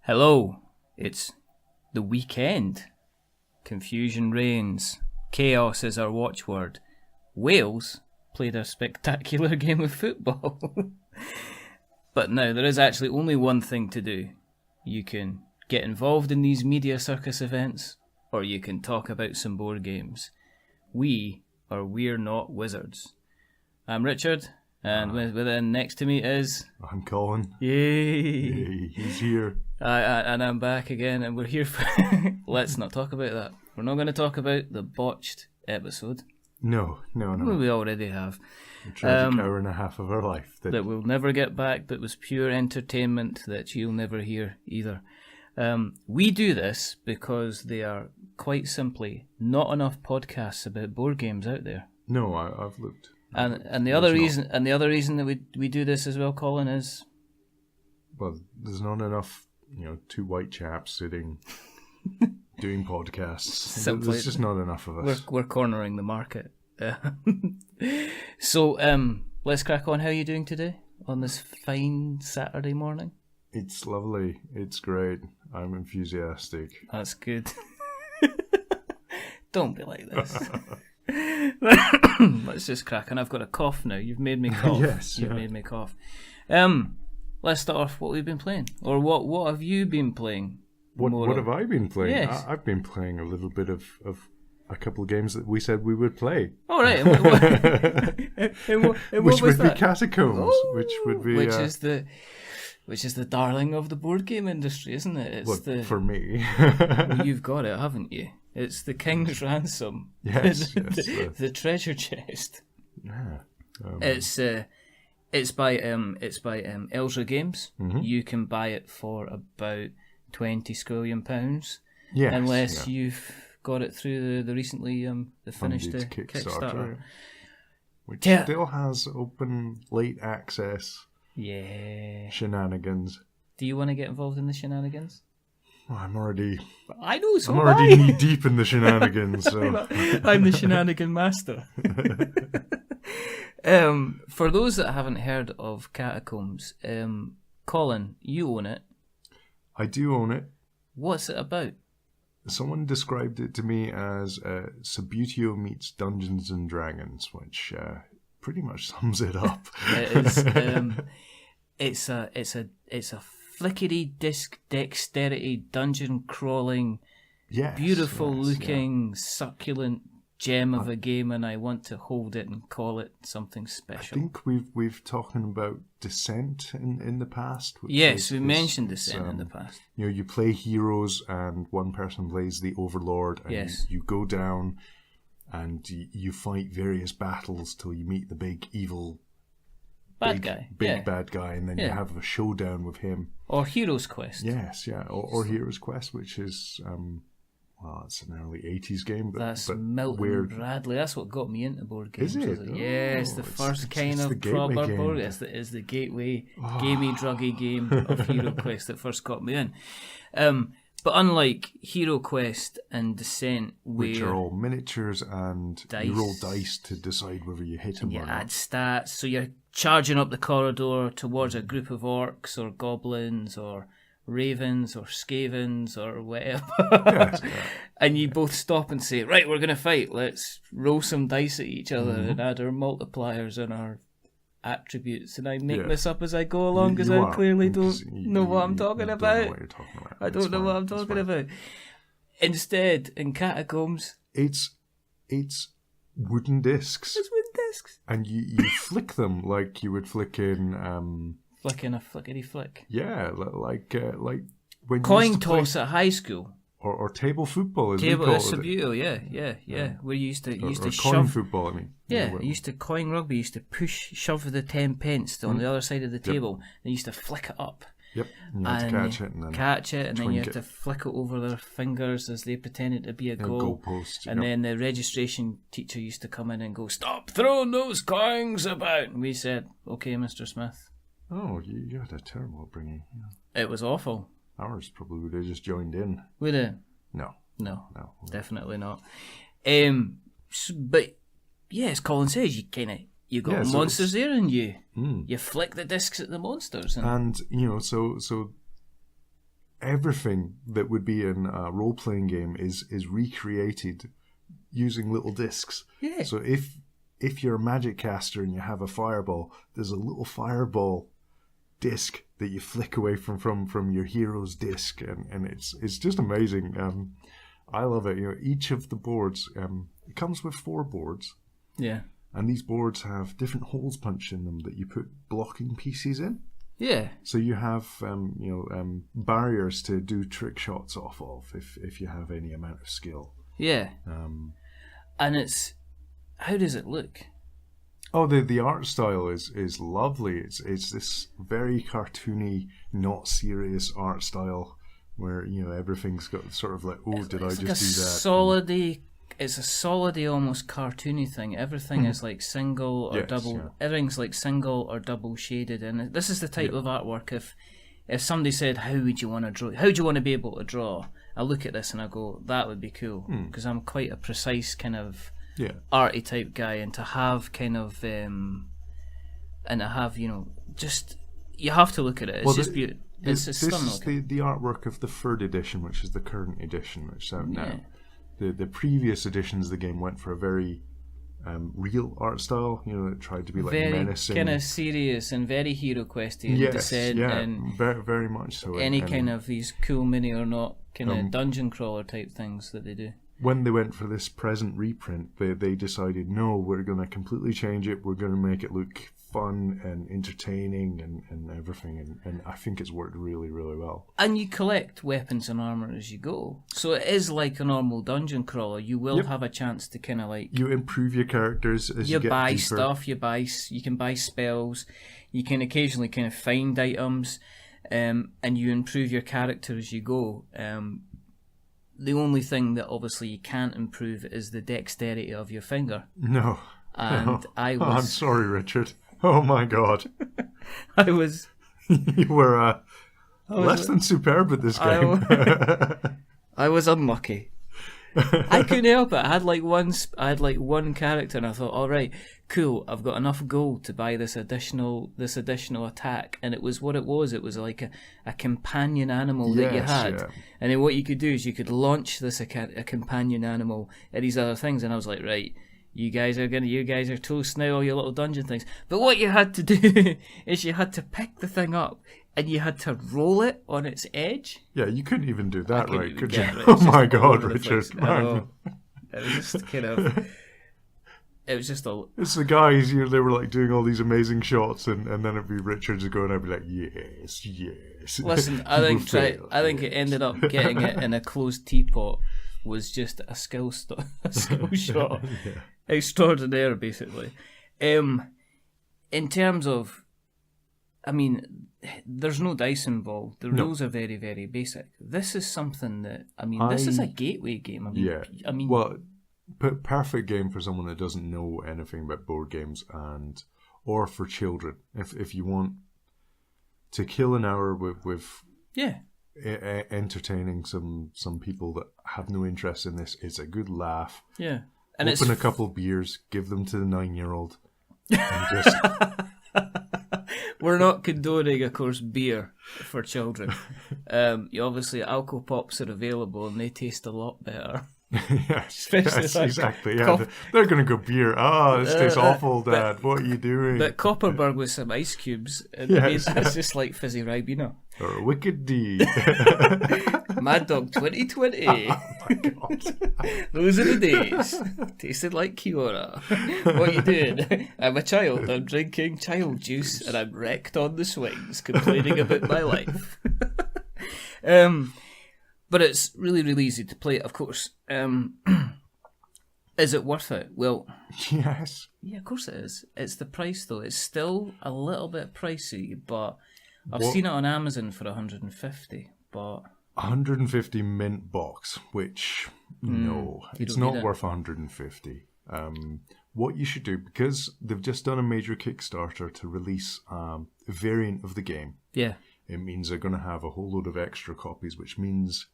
Hello, it's the weekend. Confusion reigns. Chaos is our watchword. Wales played a spectacular game of football. But now, there is actually only one thing to do. You can get involved in these media circus events, or you can talk about some board games. We are We're Not Wizards. I'm Richard, and within next to me is... I'm Colin. Yay! He's here. And I'm back again, and we're here for... Let's not talk about that. We're not going to talk about the botched episode. No. Well, we already have. A tragic hour and a half of our life. That we'll never get back, that was pure entertainment that you'll never hear either. We do this because there are quite simply not enough podcasts about board games out there. No, I've looked. And the other reason that we do this as well, Colin, is... Well, there's not enough, two white chaps sitting doing podcasts. Simply, there's just not enough of us. We're cornering the market. So, let's crack on. How are you doing today on this fine Saturday morning? It's lovely. It's great. I'm enthusiastic. That's good. Don't be like this. Let's just crack on. I've got a cough now. You've made me cough. Yes. You've made me cough. Let's start off what we've been playing. Or what have you been playing? What have I been playing? Yes. I've been playing a little bit of a couple of games that we said we would play. All right. Which would be Catacombs. Which would be... Which is the darling of the board game industry, isn't it? It's for me. Well, you've got it, haven't you? It's the King's Ransom. Yes. The treasure chest. Yeah. It's by Elsa Games. Mm-hmm. You can buy it for about £20 squillion. Yes. Unless you've got it through the recently finished Kickstarter. Which still has open late access. Yeah. Shenanigans. Do you want to get involved in the shenanigans? Well, I'm already knee deep in the shenanigans. So. I'm the shenanigan master. For those that haven't heard of Catacombs, Colin, you own it. I do own it. What's it about? Someone described it to me as Subutio meets Dungeons and Dragons, which pretty much sums it up. It's a flickery disc dexterity dungeon crawling, beautiful looking succulent gem of a game, and I want to hold it and call it something special. I think we've talked about Descent in the past. Yes, we mentioned Descent in the past. You play heroes and one person plays the Overlord, and you go down and you fight various battles till you meet the big evil bad guy, and then you have a showdown with him. Or Hero's Quest. Yes, or Hero's Quest, which is it's an early 80s game, but Milton weird. Bradley. That's what got me into board games. Is it? It's the first kind of proper board. It's the gateway, gamey, druggy game of Hero Quest that first got me in. But unlike Hero Quest and Descent, which are all miniatures and you roll dice to decide whether you hit them or not. Add stats, so you're charging up the corridor towards a group of orcs or goblins or ravens or skavens or whatever. And you both stop and say, right, we're going to fight. Let's roll some dice at each other and add our multipliers and our attributes. And I make this up as I go along because I clearly don't know what I'm talking about. I don't know what I'm talking about. Instead, in Catacombs, it's wooden discs. It's wooden discs. And you flick them like you would flick in... Flicking a flickety flick. Yeah, like when coin toss at high school. Or table football, as table, we call it. Yeah. Where you used to coin shove football. I mean, you used to coin rugby. You used to shove the 10 pence on the other side of the table, and you used to flick it up. Yep, and you had to catch it, and then you had to flick it over their fingers as they pretended to be a goal. Goalpost, and then the registration teacher used to come in and go, "Stop throwing those coins about!" And we said, "Okay, Mr. Smith." Oh, you had a terrible upbringing. Yeah. It was awful. Ours probably would have just joined in. Would it? No, definitely not. But yeah, as Colin says, you got monsters there, and you flick the discs at the monsters, and so everything that would be in a role-playing game is recreated using little discs. Yeah. So if you're a magic caster and you have a fireball, there's a little fireball disc that you flick away from your hero's disc, and it's just amazing. I love it. Each of the boards, it comes with 4 boards. Yeah. And these boards have different holes punched in them that you put blocking pieces in. Yeah. So you have barriers to do trick shots off of if you have any amount of skill. Yeah. And how does it look? Oh, the art style is lovely. It's this very cartoony, not serious art style where everything's got sort of like, did I just do that? It's a solid, almost cartoony thing. Everything is like single or double. Yeah. Everything's like single or double shaded, and this is the type of artwork. If somebody said, "How would you want to draw? How do you want to be able to draw?" I look at this and I go, "That would be cool," because I'm quite a precise kind of arty type guy, and to have kind of just you have to look at it. It's just beautiful. It's stunning. This is the artwork of the 3rd edition, which is the current edition, which is out now. The previous editions of the game went for a very real art style. It tried to be like very menacing, kind of serious and very Hero Questy and Descent, and very, very much so. Any kind of these cool mini or not kind of dungeon crawler type things that they do. When they went for this present reprint, they decided, no, we're going to completely change it. We're going to make it look fun and entertaining and everything, and I think it's worked really, really well. And you collect weapons and armour as you go, so it is like a normal dungeon crawler. You will have a chance to kind of like... You improve your characters as you get buy deeper. Stuff, you can buy spells, you can occasionally kind of find items, and you improve your character as you go. The only thing that obviously you can't improve is the dexterity of your finger. No. And I was... I'm sorry, Richard. Oh my God. I was... You were less than superb at this game. I was unlucky. I couldn't help it. I had like one character, and I thought, all right, cool. I've got enough gold to buy this additional attack, and it was what it was. It was like a companion animal that you had, and then what you could do is you could launch this a companion animal at these other things, and I was like, right. You guys are toast now, all your little dungeon things. But what you had to do is you had to pick the thing up and you had to roll it on its edge. Yeah, you couldn't even do that right, could you? Right. Oh my God, Richard. It was just kind of... It was just a... It's the guys, they were like doing all these amazing shots, and then it'd be Richard's going, I'd be like, yes. Listen, I think it ended up getting it in a closed teapot was just a skill shot. Yeah. Extraordinaire, basically. In terms of, I mean, there's no dice involved. The rules are very, very basic. This is something that, this is a gateway game. Well, perfect game for someone that doesn't know anything about board games or for children. If you want to kill an hour with entertaining some people that have no interest in this, it's a good laugh. Yeah. And open a couple beers, give them to the 9-year-old. And just... We're not condoning, of course, beer for children. Obviously, Alco Pops are available and they taste a lot better. Yes, exactly. Yeah, they're going to go beer. This tastes awful, Dad. What are you doing? But Copperberg with some ice cubes. It's just like fizzy Ribena. Or a Wicked D. Mad Dog 2020. Oh my God. Those are the days. Tasted like Kiora. What are you doing? I'm a child. I'm drinking child juice and I'm wrecked on the swings, complaining about my life. But it's really, really easy to play, of course. Is it worth it? Well, yes. Yeah, of course it is. It's the price, though. It's still a little bit pricey, but I've seen it on Amazon for $150. But 150 mint box, which no, it's not worth 150. What you should do, because they've just done a major Kickstarter to release a variant of the game. Yeah. It means they're going to have a whole load of extra copies, which means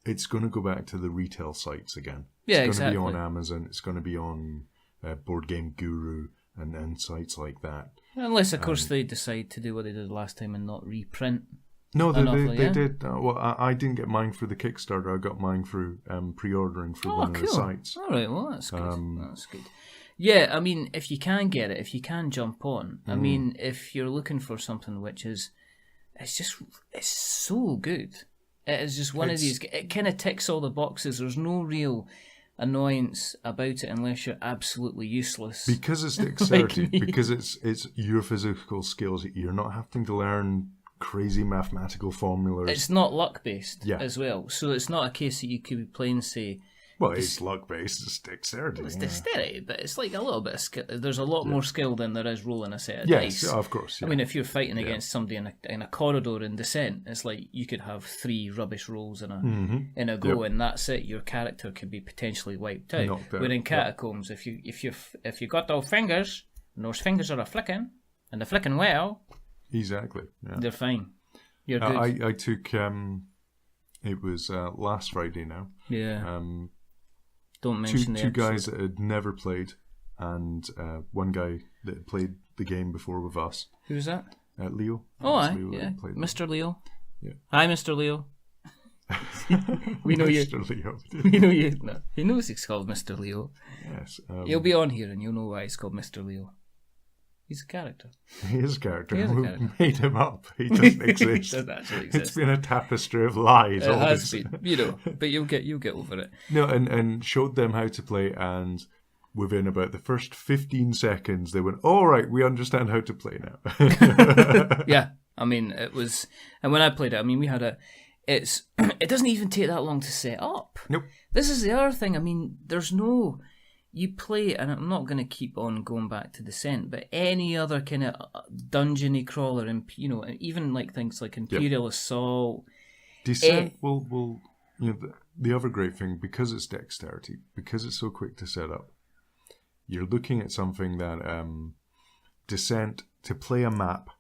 it's going to go back to the retail sites again. Yeah, it's going to be on Amazon. It's going to be on Board Game Guru and sites like that. Unless, of course, they decide to do what they did last time and not reprint No, they did. Well, I didn't get mine through the Kickstarter. I got mine through pre-ordering through one of the sites. All right, well, that's good. That's good. Yeah, I mean, if you can get it, if you can jump on, I mean, if you're looking for something which is, it's so good. It is just one of these, it kind of ticks all the boxes. There's no real annoyance about it unless you're absolutely useless. Because it's dexterity, because it's your physical skills. You're not having to learn crazy mathematical formulas. It's not luck-based as well. So it's not a case that you could be playing, say... Well, it's luck-based, it's dexterity. Well, it's dexterity, but it's like a little bit of skill. There's a lot more skill than there is rolling a set of dice. Yes, of course. Yeah. I mean, if you're fighting against somebody in a corridor in Descent, it's like you could have 3 rubbish rolls in a go, and that's it. Your character could be potentially wiped out. Where in Catacombs, if you got those fingers, and those fingers are flicking, and they're flicking well, exactly, they're fine. You're good. I took it was last Friday now. Yeah. Don't mention two guys that had never played, and one guy that had played the game before with us. Who's that? Leo. Oh, Leo Mr. Leo. Yeah. Hi, Mr. Leo. We know you. Mr. Leo. We know you. No, he knows he's called Mr. Leo. Yes. He'll be on here, and you'll know why he's called Mr. Leo. He's a character. He is a character. We made him up. He doesn't exist. He doesn't actually exist. It's been a tapestry of lies. It has been, but you'll get over it. No, and showed them how to play, and within about the first 15 seconds, they went, "All right, we understand how to play now." Yeah, I mean, it was, and when I played it, I mean, we had it doesn't even take that long to set up. Nope. This is the other thing. I mean, there's no. You play, and I'm not going to keep on going back to Descent, but any other kind of dungeony crawler, and even like things like Imperial Assault. Descent will the other great thing, because it's dexterity, because it's so quick to set up. You're looking at something that Descent, to play a map,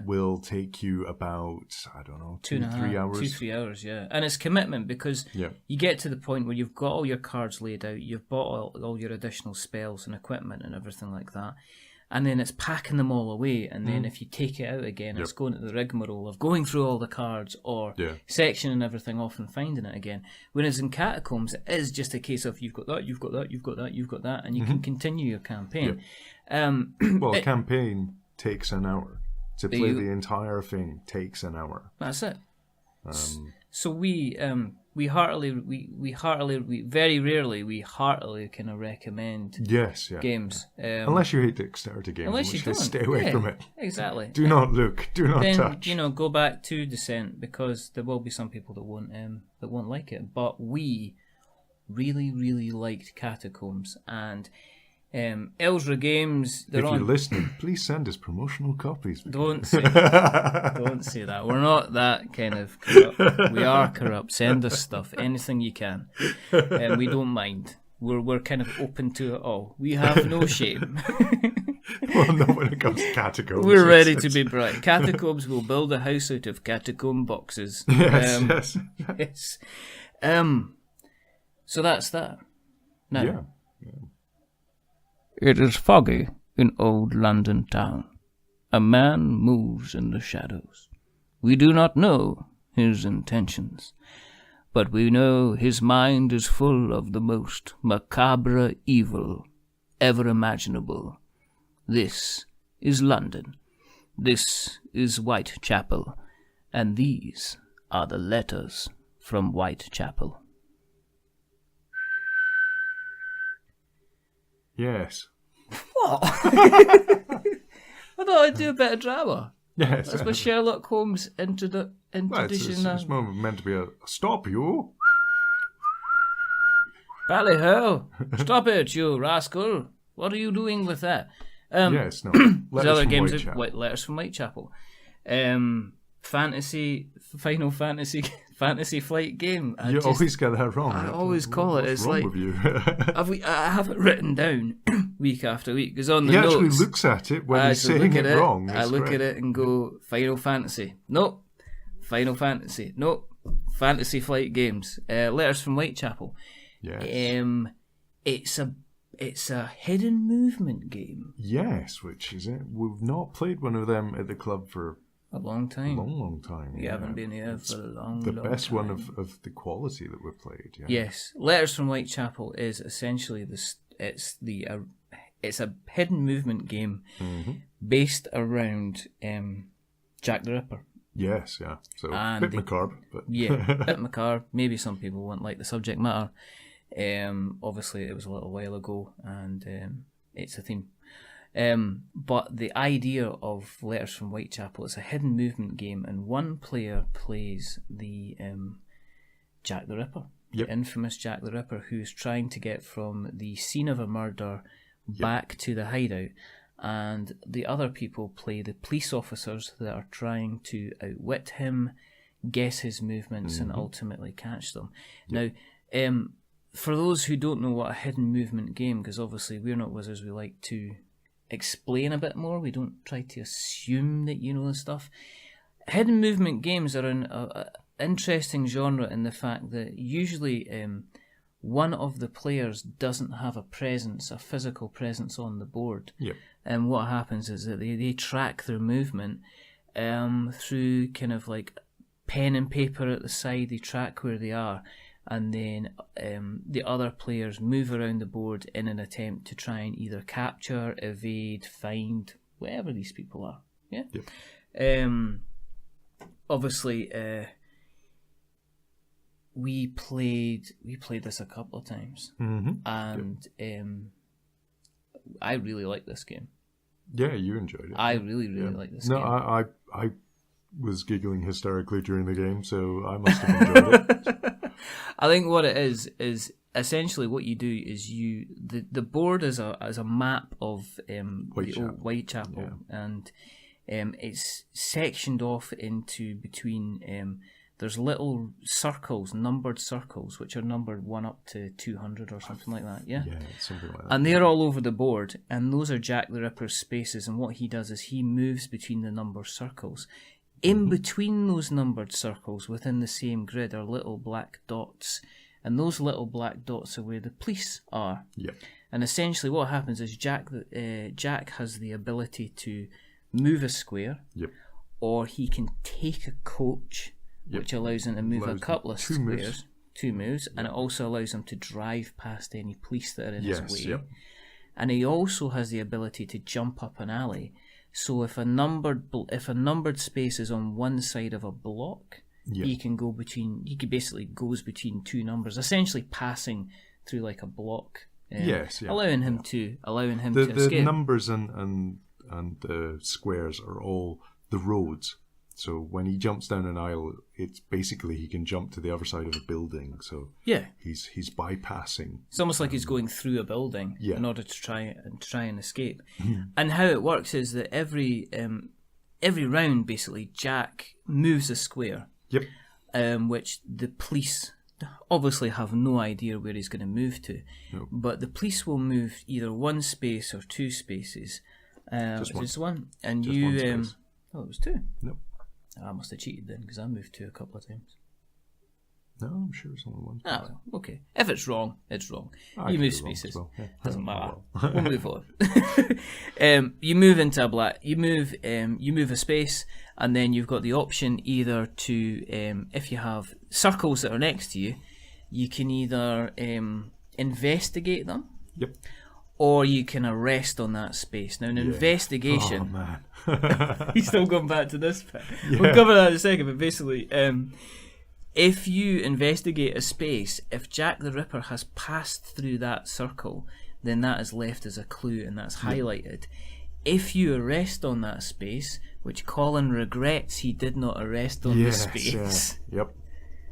will take you about, I don't know, 2-3 hours. 2-3 hours, yeah. And it's commitment, because you get to the point where you've got all your cards laid out, you've bought all your additional spells and equipment and everything like that, and then it's packing them all away, and then if you take it out again, it's going to the rigmarole of going through all the cards or sectioning everything off and finding it again. Whereas in Catacombs, it is just a case of you've got that, you've got that, you've got that, you've got that, and you can continue your campaign. Well, a campaign takes an hour. To play the entire thing takes an hour. That's it. So we heartily, very rarely kind of recommend games. Unless you hate dexterity games, unless you don't, stay away from it. Exactly. Do not look. Do not touch. Go back to Descent, because there will be some people that won't like it. But we really, really liked Catacombs, and Elsra Games. If you're listening, please send us promotional copies. Don't say that. We're not that kind of corrupt. We are corrupt. Send us stuff, anything you can, and we don't mind. We're kind of open to it all. We have no shame. Well, not when it comes to Catacombs. We're ready to be bright. Catacombs will build a house out of catacomb boxes. Yes. So that's that. Now. Yeah. It is foggy in old London town. A man moves in the shadows. We do not know his intentions, but we know his mind is full of the most macabre evil ever imaginable. This is London. This is Whitechapel. And these are the letters from Whitechapel. Yes. What? I thought I'd do a bit of drama. Yes. That's my Sherlock Holmes introduction. It's meant to be a stop you. Ballyhoo! Stop it, you rascal! What are you doing with that? Yes, no. Letters from Whitechapel. Final Fantasy Flight game. You always get that wrong. I always call it. It's like with you? I have it written down week after week, because on the notes, he actually looks at it when he's saying it wrong. I look at it and go, Final Fantasy. Nope. Final Fantasy. Nope. Fantasy Flight games. Letters from Whitechapel. Yes. It's a hidden movement game. Yes, which is it. We've not played one of them at the club for A long time. Long time. We haven't been here for a long The long best time. one of the quality that we've played. Yeah. Yes. Letters from Whitechapel is essentially it's a hidden movement game based around Jack the Ripper. Yes, yeah. So And bit macabre, but Yeah, bit macabre. Maybe some people won't like the subject matter. Obviously, it was a little while ago, and it's a theme. But the idea of Letters from Whitechapel is a hidden movement game, and one player plays the Jack the Ripper, the infamous Jack the Ripper, who's trying to get from the scene of a murder back to the hideout. And the other people play the police officers that are trying to outwit him, guess his movements, and ultimately catch them. Now, for those who don't know what a hidden movement game, because obviously we're not wizards, we like to explain a bit more. We don't try to assume that you know this stuff. Hidden movement games are an interesting genre in the fact that usually one of the players doesn't have a physical presence on the board. Yep. And what happens is that they track their movement through kind of like pen and paper at the side. They track where they are, and then the other players move around the board in an attempt to try and either capture, evade, find, wherever these people are. Yeah. Yep. Obviously, we played this a couple of times, and I really like this game. Yeah, you enjoyed it. I really like this game. No, I was giggling hysterically during the game, so I must have enjoyed it. I think what it is essentially what you do is the board is a map of the old Whitechapel, and it's sectioned off into between. There's little circles, numbered circles, which are numbered 1 up to 200 or something like that. Yeah, something like that. And they're all over the board, and those are Jack the Ripper's spaces. And what he does is he moves between the numbered circles. In between those numbered circles, within the same grid, are little black dots, and those little black dots are where the police are. Yeah. And essentially, what happens is Jack has the ability to move a square, or he can take a coach. Which allows him to move a couple of squares, 2 moves, and it also allows him to drive past any police that are in his way. And he also has the ability to jump up an alley. So if a numbered space is on one side of a block, he can go between. He basically goes between 2 numbers, essentially passing through like a block. Allowing him to escape. The numbers and the squares are all the roads. So when he jumps down an aisle, it's basically he can jump to the other side of a building. So he's bypassing. It's almost like he's going through a building in order to try and escape. And how it works is that every round, basically, Jack moves a square. Which the police obviously have no idea where he's going to move to. But the police will move either 1 space or 2 spaces. Just one. And just you... one space. It was 2? No. I must have cheated then, because I moved 2 a couple of times. No, I'm sure it's only 1 space. Well, okay. If it's wrong, it's wrong. You move spaces. Well. Doesn't matter. We'll move on. You move into a black. You move a space, and then you've got the option either to, if you have circles that are next to you, you can either investigate them. Or you can arrest on that space. Now, an investigation... Oh, man. He's still going back to this bit. We'll cover that in a second, but basically, if you investigate a space, if Jack the Ripper has passed through that circle, then that is left as a clue, and that's highlighted. If you arrest on that space, which Colin regrets he did not arrest on the space...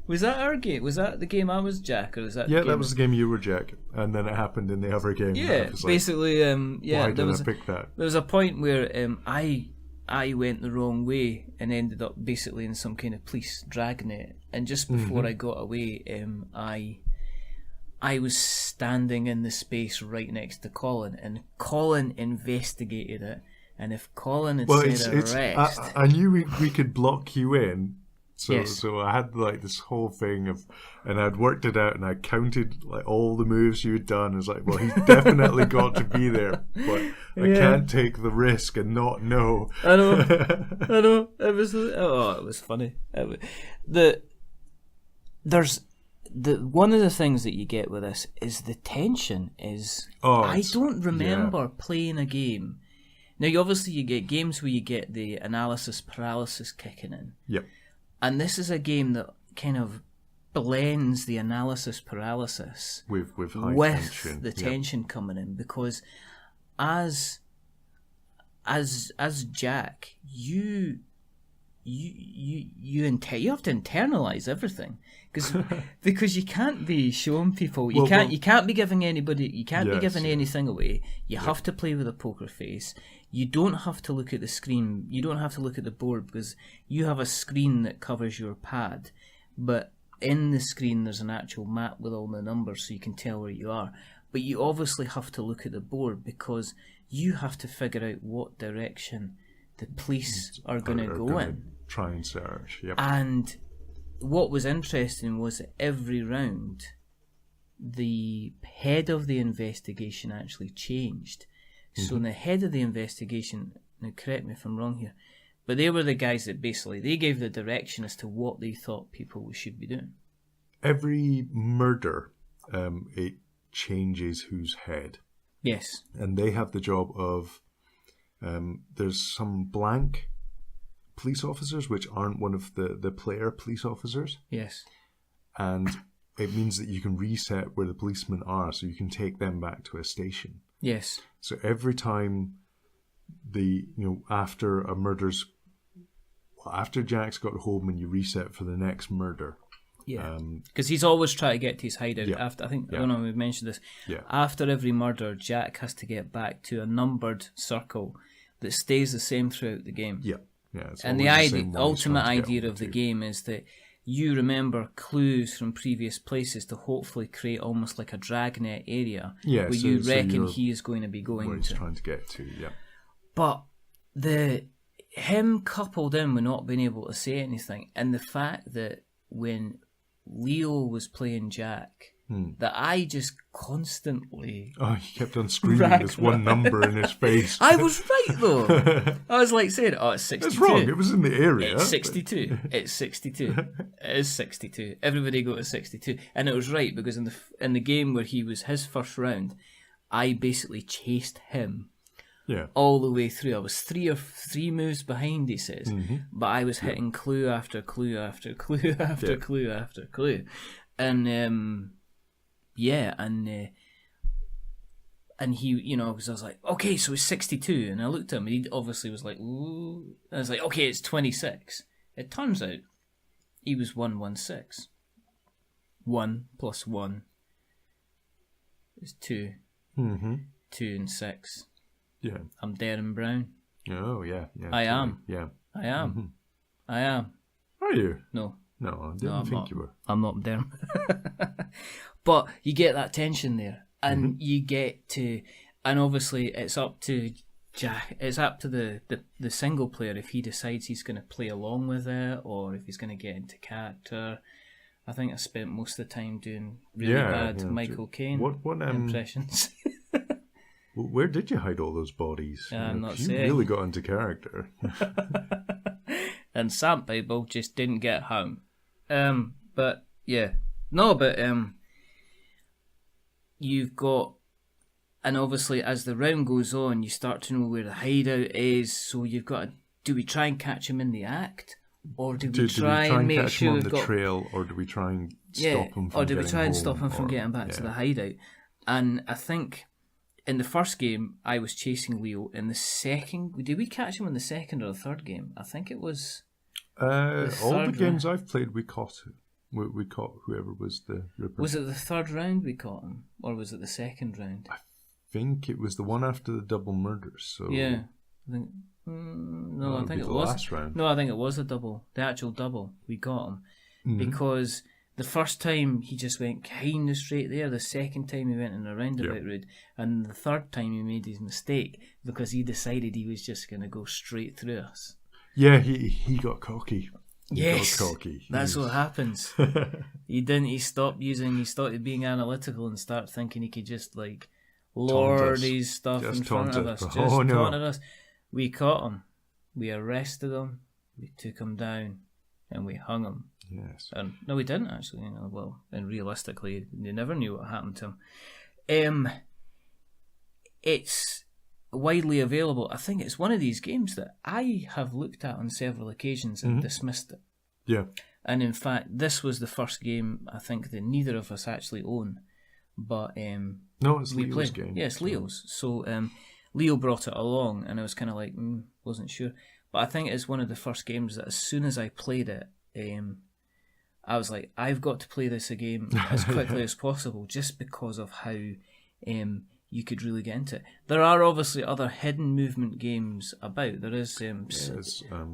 Was that our game? Was that the game I was Jack, or was that? Yeah, that was the game you were Jack, and then it happened in the other game. Yeah, basically, why did I pick that? There was a point where I went the wrong way and ended up basically in some kind of police dragnet, and just before I got away, I was standing in the space right next to Colin, and Colin investigated it, and if Colin had said arrest, I knew we could block you in. So I had like this whole thing of, and I'd worked it out, and I counted like all the moves you had done. I was like, well, he's definitely got to be there, but I can't take the risk and not know. I know. It was funny. One of the things that you get with this is the tension. I don't remember playing a game. Now, obviously, you get games where you get the analysis paralysis kicking in. Yep. And this is a game that kind of blends the analysis paralysis with high tension. The tension coming in, because as Jack, you have to internalize everything, because you can't be showing people, you can't be giving anything away. You have to play with a poker face. You don't have to look at the screen. You don't have to look at the board, because you have a screen that covers your pad, but in the screen there's an actual map with all the numbers, so you can tell where you are. But you obviously have to look at the board, because you have to figure out what direction the police are going to go in. Try and search. Yep. And what was interesting was that every round, the head of the investigation actually changed. So in the head of the investigation, now correct me if I'm wrong here, but they were the guys that basically, they gave the direction as to what they thought people should be doing. Every murder, it changes whose head. Yes. And they have the job of, there's some blank police officers which aren't one of the player police officers. Yes. And it means that you can reset where the policemen are, so you can take them back to a station. Yes. So every time after Jack's got home and you reset for the next murder. Yeah. Because he's always trying to get to his hideout. Yeah. After, I don't know if we've mentioned this. Yeah. After every murder, Jack has to get back to a numbered circle that stays the same throughout the game. Yeah. Yeah. And the ultimate idea of the game is that you remember clues from previous places to hopefully create almost like a dragnet area where you reckon he is going to be going where he's trying to get to, yeah. But him coupled in with not being able to say anything, and the fact that when Leo was playing Jack, that I just constantly... Oh, he kept on screaming this one number in his face. I was right, though. I was like saying, it's 62. That's wrong, it was in the area. It's 62. It's 62. It is 62. Everybody go to 62. And it was right, because in the game where he was his first round, I basically chased him all the way through. I was three moves behind, he says, but I was hitting clue after clue after clue after clue after clue. And... and he, because I was like, okay, so it's 62, and I looked at him, and he obviously was like, ooh, and I was like, okay, it's 26. It turns out he was 116. 1 plus 1 is 2. 2 and 6. Yeah. I'm Darren Brown. Oh, yeah. I am. Yeah. I am. I am. Are you? No. No, I didn't think you were. I'm not Darren. But you get that tension there, and you get to, and obviously it's up to Jack. It's up to the single player if he decides he's going to play along with it or if he's going to get into character. I think I spent most of the time doing really bad Michael Caine impressions. Where did you hide all those bodies? I'm not you saying. Really got into character. And some people just didn't get home. You've got, and obviously as the round goes on, you start to know where the hideout is. So you've got to, do we try and catch him in the act, or do we try and make sure we've got... catch him on the trail, or do we try and stop him from or do we try and home, stop him from getting back to the hideout? And I think in the first game I was chasing Leo. In the second, did we catch him in the second or the third game? I think it was all the games I've played, we caught him. We caught whoever was the Ripper. Was it the third round we caught him, or was it the second round? I think it was the one after the double murders. So yeah, I think I think it was last round. No, I think it was the actual double. We got him because the first time he just went kind of straight there. The second time he went in a roundabout route, and the third time he made his mistake because he decided he was just going to go straight through us. Yeah, he got cocky. Yes, got cocky. that's what happens. He started being analytical and start thinking he could just like lord his stuff in front of us. Just taunted us. We caught him. We arrested him. We took him down. And we hung him. Yes. And no, we didn't actually. And realistically, they never knew what happened to him. It's widely available. I think it's one of these games that I have looked at on several occasions and dismissed it. Yeah. And in fact, this was the first game I think that neither of us actually own. But no, it's Leo's game. Yeah, it's Leo's. So Leo brought it along, and I was kind of like, wasn't sure. But I think it's one of the first games that as soon as I played it, I was like, I've got to play this game as quickly as possible, just because of how you could really get into it. There are obviously other hidden movement games about. There is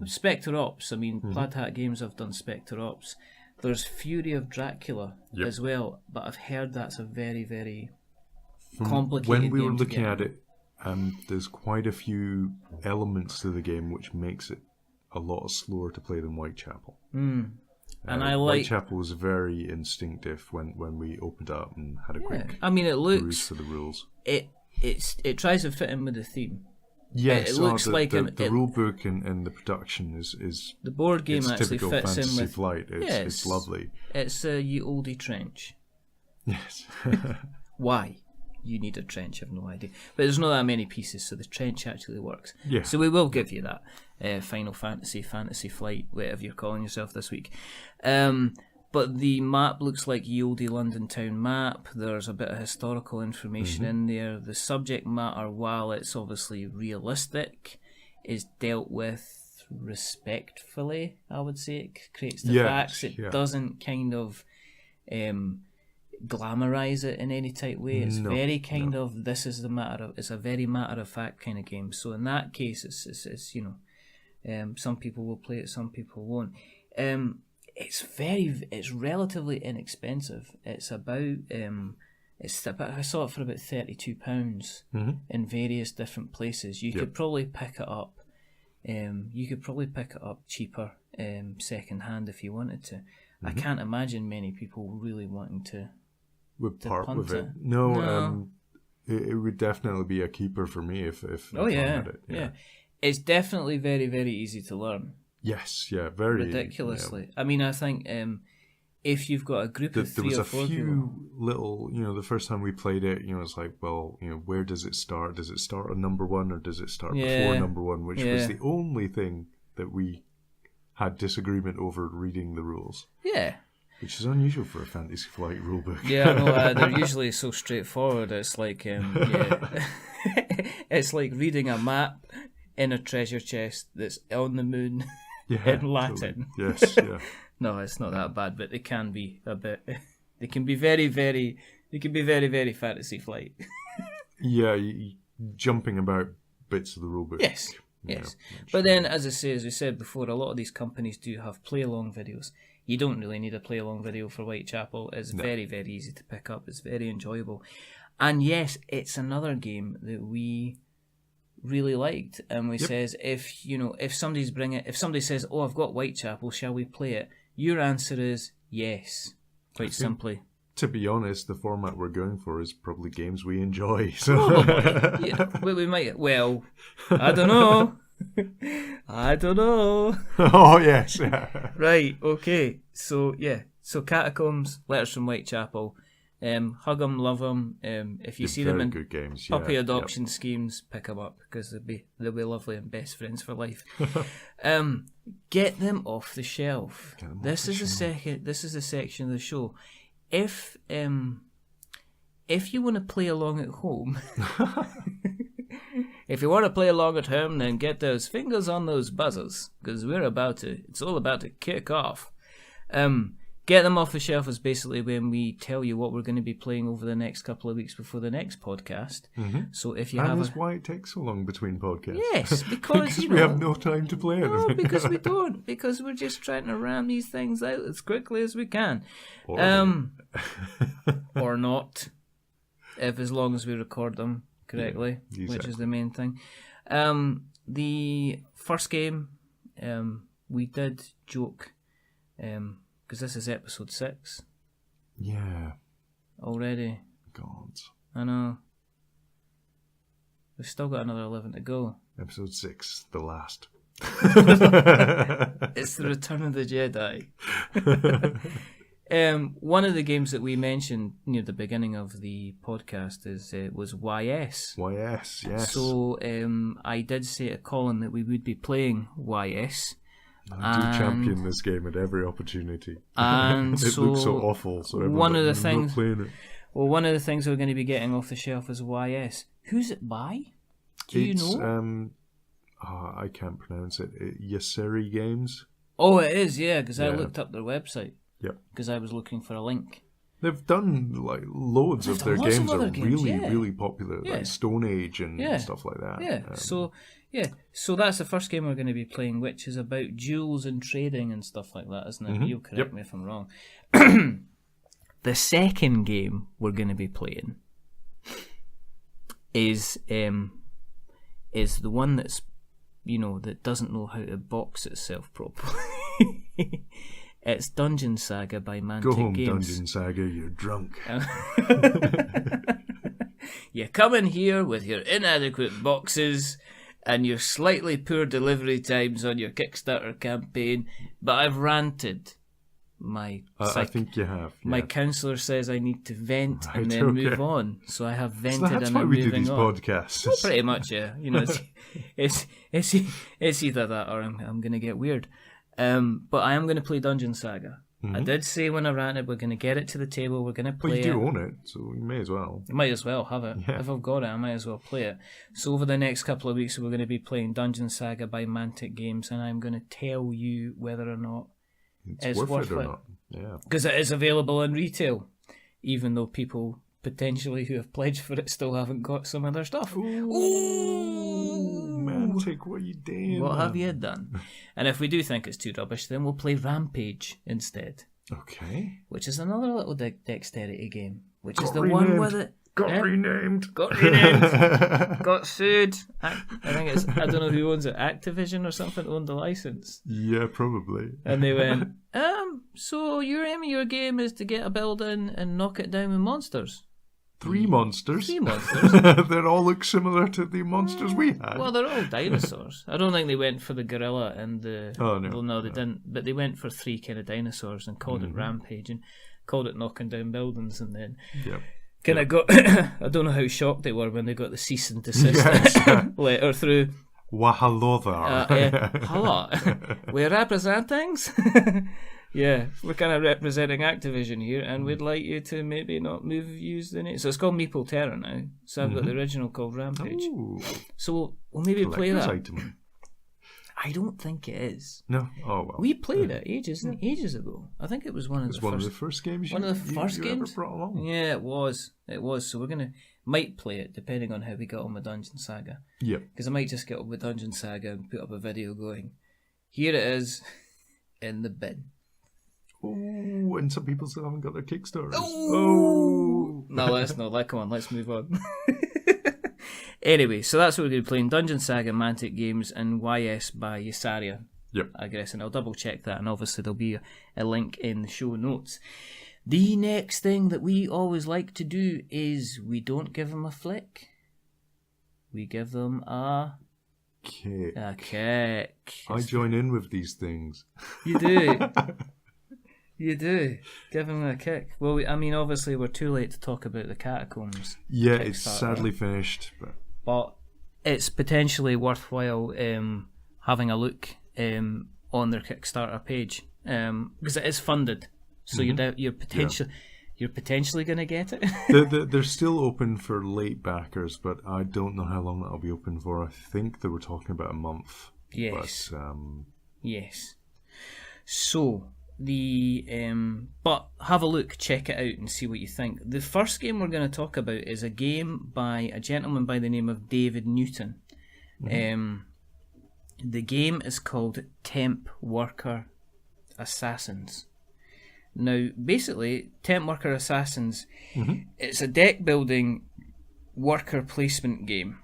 Spectre Ops. I mean, Plaid Hat Games have done Spectre Ops. There's Fury of Dracula as well, but I've heard that's a very, very complicated game. When we were looking at it, there's quite a few elements to the game which makes it a lot slower to play than Whitechapel. And I like Whitechapel was very instinctive when we opened up and had a quick. I mean, it looks peruse for the rules. It tries to fit in with the theme. Yes, it looks like the rule book and the production is the board game it's actually typical fits Fantasy in with Flight. It's lovely. It's a ye olde trench. Yes. Why? You need a trench, I have no idea. But there's not that many pieces, so the trench actually works. Yeah. So we will give you that. Final Fantasy, Fantasy Flight, whatever you're calling yourself this week. But the map looks like ye olde London town map. There's a bit of historical information in there. The subject matter, while it's obviously realistic, is dealt with respectfully, I would say. It creates the facts. It doesn't kind of glamorize it in any type way. It's very kind of, this is the matter of, it's a very matter of fact kind of game. So in that case, it's some people will play it, some people won't. It's relatively inexpensive. It's about I saw it for about £32 in various different places. You could probably pick it up. You could probably pick it up cheaper, second hand if you wanted to. I can't imagine many people really wanting to part with it. No. It would definitely be a keeper for me if I had it. Yeah. It's definitely very, very easy to learn. Yes, very ridiculously. Yeah. I mean, I think if you've got a group of 3 or 4 people, there was a few little, the first time we played it, it's like, well, where does it start? Does it start on number 1 or does it start before number 1? Which was the only thing that we had disagreement over reading the rules. Yeah. Which is unusual for a Fantasy Flight rulebook. Yeah, no, they're usually so straightforward. It's like, it's like reading a map in a treasure chest that's on the moon in Latin. Totally. Yes, yeah. No, it's not that bad, but they can be a bit. They can be very, very. They can be very, very Fantasy Flight. Jumping about bits of the rulebook. Yes. But then, as we said before, a lot of these companies do have play-along videos. You don't really need a play-along video for Whitechapel. It's very, very easy to pick up. It's very enjoyable. And yes, it's another game that we really liked. And we says, if somebody says, "Oh, I've got Whitechapel, shall we play it?" Your answer is yes, quite simply. To be honest, the format we're going for is probably games we enjoy. So. Probably. We might. Well, I don't know. Oh, yes. Right, okay. So, Catacombs, Letters from Whitechapel. Hug them, love them. If you see them in good games, puppy adoption schemes, pick them up because they'll be lovely and best friends for life. Get them off the shelf. This is the section of the show. If you want to play along at home, then get those fingers on those buzzers because it's all about to kick off. Get them off the shelf is basically when we tell you what we're going to be playing over the next couple of weeks before the next podcast. So if you that's why it takes so long between podcasts. Yes, because we have no time to play anything. No, because we don't. Because we're just trying to ram these things out as quickly as we can. Or not, as long as we record them correctly, which is the main thing. The first game, we did joke Because this is episode 6. Yeah. Already. God. I know. We've still got another 11 to go. Episode 6, the last. It's the Return of the Jedi. One of the games that we mentioned near the beginning of the podcast was YS. YS, yes. So I did say to Colin that we would be playing YS. I do champion this game at every opportunity. And it looks so awful. So one of the things, playing it. Well, one of the things we're going to be getting off the shelf is YS. Who's it by? Do you know? I can't pronounce it. Yasseri Games. Oh, it is, yeah, because I looked up their website. Yep. Because I was looking for a link. They've done like loads of their games are really popular, like Stone Age and stuff like that. Yeah. So that's the first game we're going to be playing, which is about duels and trading and stuff like that, isn't it? Mm-hmm. You'll correct me if I'm wrong. The second game we're going to be playing is the one that's, that doesn't know how to box itself properly. It's Dungeon Saga by Mantic Go home, Games. Dungeon Saga, you're drunk. You come in here with your inadequate boxes and your slightly poor delivery times on your Kickstarter campaign, but I've ranted. I think you have. Yeah. My counsellor says I need to vent and then move on, so I have vented that's and why I'm we moving do these on. podcasts. Well, pretty much, yeah. It's either that or I'm going to get weird. But I am going to play Dungeon Saga. Mm-hmm. I did say when I ranted we're going to get it to the table, we're going to play it. But you do own it, so you may as well. You might as well have it. Yeah. If I've got it, I might as well play it. So over the next couple of weeks we're going to be playing Dungeon Saga by Mantic Games, and I'm going to tell you whether or not it's worth it or not. Yeah. Because it is available in retail, even though people potentially who have pledged for it still haven't got some of their stuff. Ooh, Mantic, what are you doing? What have you done? And if we do think it's too rubbish, then we'll play Rampage instead. Okay. Which is another little dexterity game. Which is the one with it. Got renamed. Got sued. I think it's, I don't know who owns it, Activision or something owned the license. Yeah, probably. And they went, so your aim of your game is to get a building and knock it down with monsters. Three monsters. They all look similar to the monsters we had. Well, they're all dinosaurs. I don't think they went for the gorilla and the... Oh, no. Well, no, they didn't. But they went for 3 kind of dinosaurs and called it Rampage and called it knocking down buildings, and then... Yep. Kind of got... I don't know how shocked they were when they got the cease and desist letter through. Hello there. Hello. We're representing... Yeah, we're kind of representing Activision here, and we'd like you to maybe not move views in it. So it's called Meeple Terror now. So I've got the original called Rampage. Ooh. So we'll maybe play that. Item. I don't think it is. No. Oh well. We played it ages ago. I think it was one of the first games. One of the first games ever brought along. Yeah, it was. So we're might play it depending on how we get on with Dungeon Saga. Yeah. Because I might just get on with Dungeon Saga and put up a video going, here it is, in the bin. Oh, and some people still haven't got their Kickstarters. Oh. No, let's not. Come on, let's move on. Anyway, so that's what we're going to be playing. Dungeon Saga, Mantic Games, and YS by Yasaria. Yep. I guess, and I'll double check that, and obviously there'll be a link in the show notes. The next thing that we always like to do is we don't give them a flick. We give them a kick. A kick. I join in with these things. You do. You do. Give him a kick. Well, obviously we're too late to talk about the Catacombs. Yeah, it's sadly finished. But it's potentially worthwhile having a look on their Kickstarter page because it is funded. So you're potentially going to get it. They're still open for late backers, but I don't know how long that'll be open for. I think they were talking about a month. Yes. But, yes. So... but have a look, check it out and see what you think. The first game we're going to talk about is a game by a gentleman by the name of David Newton. The game is called Temp Worker Assassins. Now, basically, Temp Worker Assassins, it's a deck building worker placement game,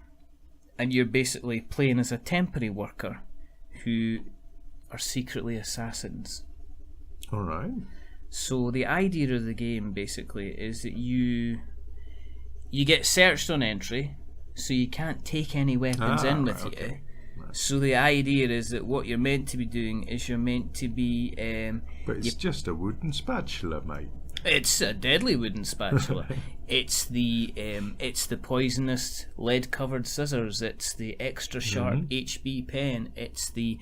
and you're basically playing as a temporary worker who are secretly assassins. All right. So the idea of the game basically is that you get searched on entry, so you can't take any weapons in with you. Nice. So the idea is that what you're meant to be doing is you're meant to be... but it's just a wooden spatula, mate. It's a deadly wooden spatula. It's the poisonous lead-covered scissors. It's the extra sharp HB pen. It's the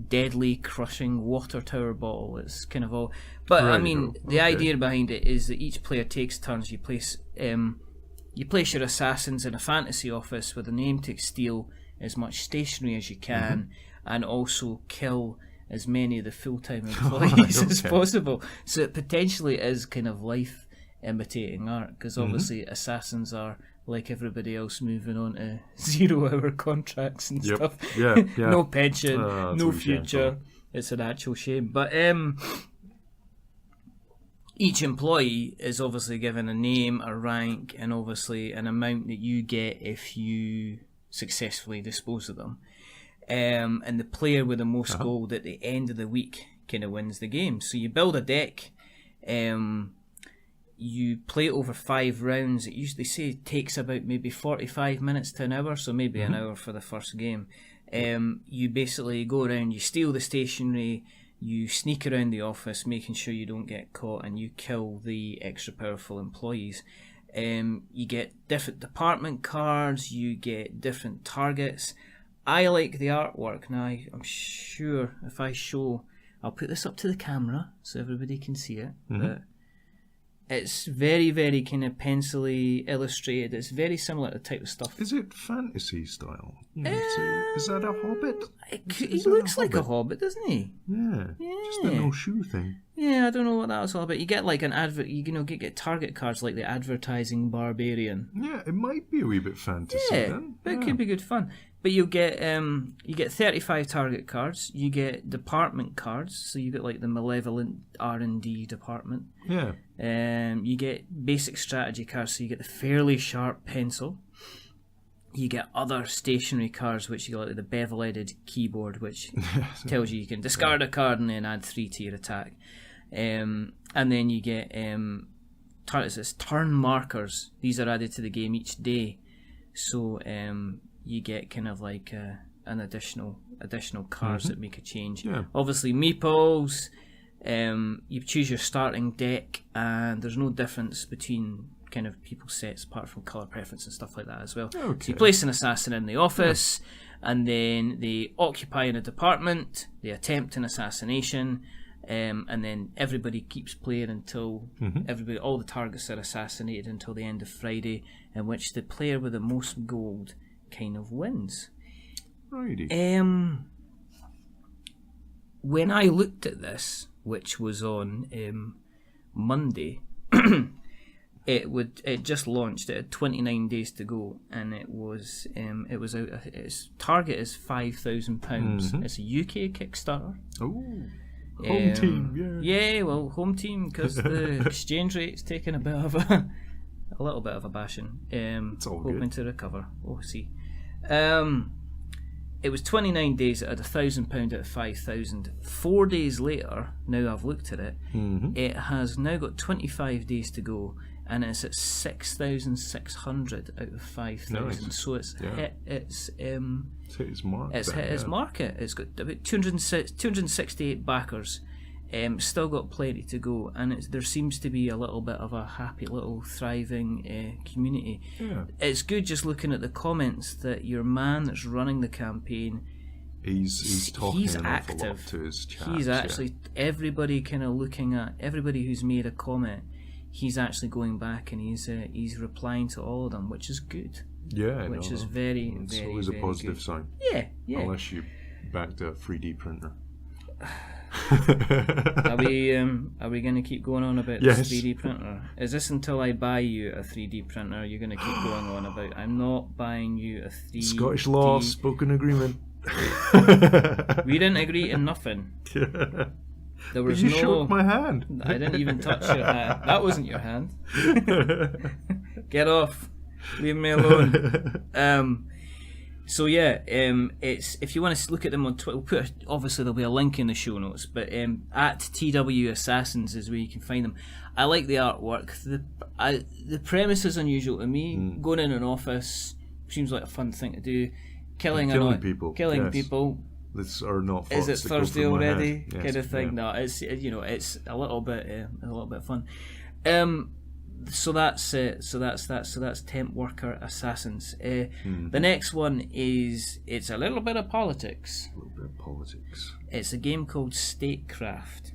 deadly crushing water tower bottle. It's kind of all... But, I mean, the idea behind it is that each player takes turns. You place your assassins in a fantasy office with an aim to steal as much stationery as you can, and also kill as many of the full-time employees as possible. So it potentially is kind of life imitating art, because obviously assassins are, like everybody else, moving on to 0-hour contracts and stuff. Yeah. No pension, no future. It's an actual shame. But each employee is obviously given a name, a rank, and obviously an amount that you get if you successfully dispose of them. And the player with the most gold at the end of the week kind of wins the game. So you build a deck, you play it over 5 rounds. It usually takes about maybe 45 minutes to an hour, so maybe an hour for the first game. You basically go around, you steal the stationery, you sneak around the office making sure you don't get caught, and you kill the extra powerful employees. You get different department cards, you get different targets. I like the artwork. Now, I'm sure if I show... I'll put this up to the camera so everybody can see it. But it's very, very kind of pencil-y illustrated. It's very similar to the type of stuff. Is it fantasy style? Is that a hobbit? He looks like a hobbit, doesn't he? Yeah. Just the no shoe thing. Yeah, I don't know what that was all about. You get like an advert, get target cards like the advertising barbarian. Yeah, it might be a wee bit fantasy then. But it could be good fun. But you get 35 target cards. You get department cards, so you get like the malevolent R&D department. Yeah. You get basic strategy cards, so you get the fairly sharp pencil. You get other stationary cards, which you get like the bevel-headed keyboard, which tells you can discard a card and then add 3 to your attack. And then you get turn markers. These are added to the game each day, so you get kind of like an additional cards that make a change. Yeah. Obviously, meeples. You choose your starting deck, and there's no difference between kind of people's sets apart from colour preference and stuff like that as well. Okay. So you place an assassin in the office, and then they occupy in a department, they attempt an assassination, and then everybody keeps playing until all the targets are assassinated until the end of Friday, in which the player with the most gold kind of wins. Righty. When I looked at this, which was on Monday, it just launched. It had 29 days to go, and it was out. Its target is £5,000. It's a UK Kickstarter. Oh, home team, yeah. Well, home team, because the exchange rate's taken a bit of a little bit of a bashing. It's all hoping good to recover. We'll see. It was 29 days at £1,000 out of 5,000. 4 days later, now I've looked at it, it has now got 25 days to go, and it's at 6,600 out of 5,000. Nice. So it's hit its hit its mark. It's hit its market. It's got about 268 backers. Still got plenty to go, and there seems to be a little bit of a happy little thriving community. Yeah. It's good just looking at the comments that your man that's running the campaign, he's talking he's an active. awful lot to his chat. He's actually everybody kind of looking at everybody who's made a comment. He's actually going back and he's replying to all of them, which is good. Yeah, which is very, it's very, always a very positive good. sign. Yeah. Unless you backed a 3D printer. Are we going to keep going on about this 3D printer? Is this until I buy you a 3D printer? You're going to keep going on about? I'm not buying you a 3D. Scottish law, spoken agreement. We didn't agree to nothing. There was you shook my hand. I didn't even touch your hand. That wasn't your hand. Get off. Leave me alone. So it's if you want to look at them on Twitter, obviously there'll be a link in the show notes, but at TW Assassins is where you can find them. I like the artwork. The premise is unusual to me. Going in an office seems like a fun thing to do. Killing people. This are not. Is it Thursday already? Yes, kind of thing. No, it's it's a little bit fun. So that's Temp Worker Assassins. The next one it's a little bit of politics. It's a game called Statecraft.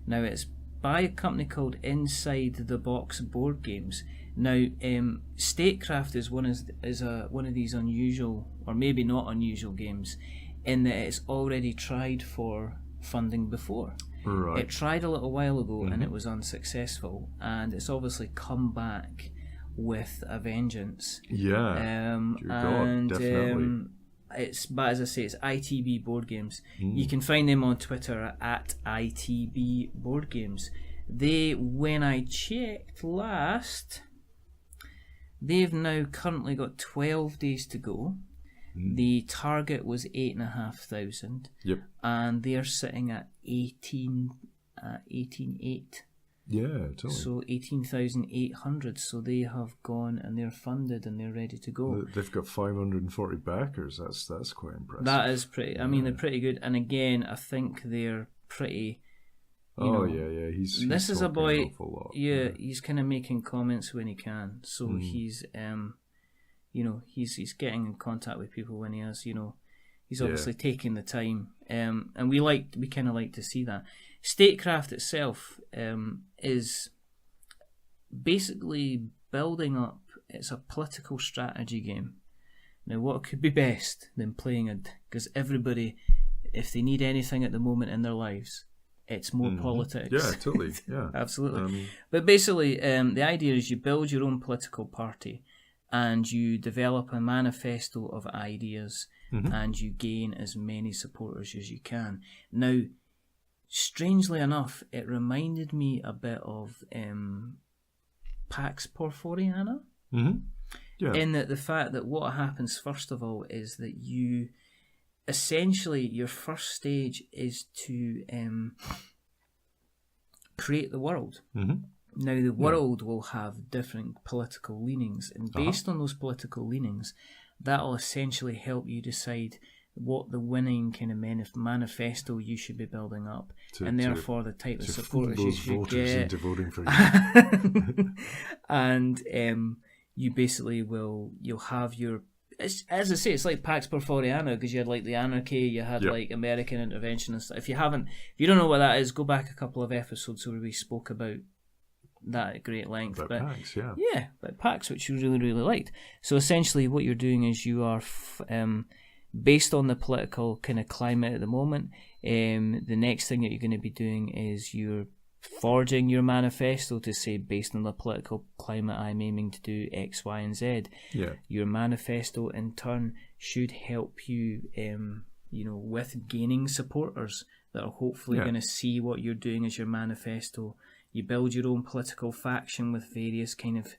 Now it's by a company called Inside the Box Board Games. Now, Statecraft is one of these unusual, or maybe not unusual games, in that it's already tried for funding before. Right. It tried a little while ago and it was unsuccessful, and it's obviously come back with a vengeance. Yeah. Definitely. But as I say, it's ITB Board Games. You can find them on Twitter at ITB Board Games. When I checked last, they've now currently got 12 days to go. The target was 8,500. Yep. And they are sitting at 18,800. Yeah, totally. So 18,800. So they have gone and they're funded and they're ready to go. They've got 540 backers. That's quite impressive. That is pretty. I mean, they're pretty good. And again, I think they're pretty. This is a boy. He's kind of making comments when he can. So he's he's getting in contact with people when he has. He's obviously taking the time. And we kind of like to see that. Statecraft itself is basically building up. It's a political strategy game. Now, what could be best than playing it? Because everybody, if they need anything at the moment in their lives, it's more politics. Yeah, totally. Yeah, absolutely. But basically, the idea is you build your own political party, and you develop a manifesto of ideas, and you gain as many supporters as you can. Now, strangely enough, it reminded me a bit of Pax Porforiana. Yeah. In that the fact that what happens first of all is that you essentially your first stage is to create the world. Now the world will have different political leanings, and based on those political leanings, that will essentially help you decide what the winning kind of manifesto you should be building up, and therefore the type of supporters you should get. Into voting for you. And you basically you'll have your. As I say, it's like Pax Porforiana, because you had like the anarchy, you had like American intervention and stuff. If you don't know what that is, go back a couple of episodes where we spoke about that at great length. About Pax, about Pax, which you really, really liked. So essentially what you're doing is you are, based on the political kind of climate at the moment, the next thing that you're going to be doing is you're forging your manifesto to say, based on the political climate, I'm aiming to do X, Y, and Z. Yeah. Your manifesto, in turn, should help you, with gaining supporters that are hopefully going to see what you're doing as your manifesto. You build your own political faction with various kind of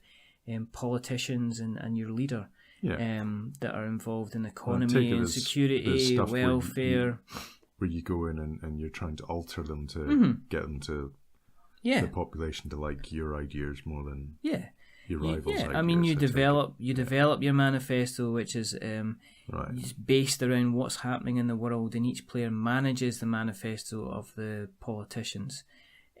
politicians and your leader that are involved in economy and security, welfare. Where you go in and you're trying to alter them to get them to the population to like your ideas more than your rivals' ideas. I mean, you develop your manifesto, which is based around what's happening in the world, and each player manages the manifesto of the politicians.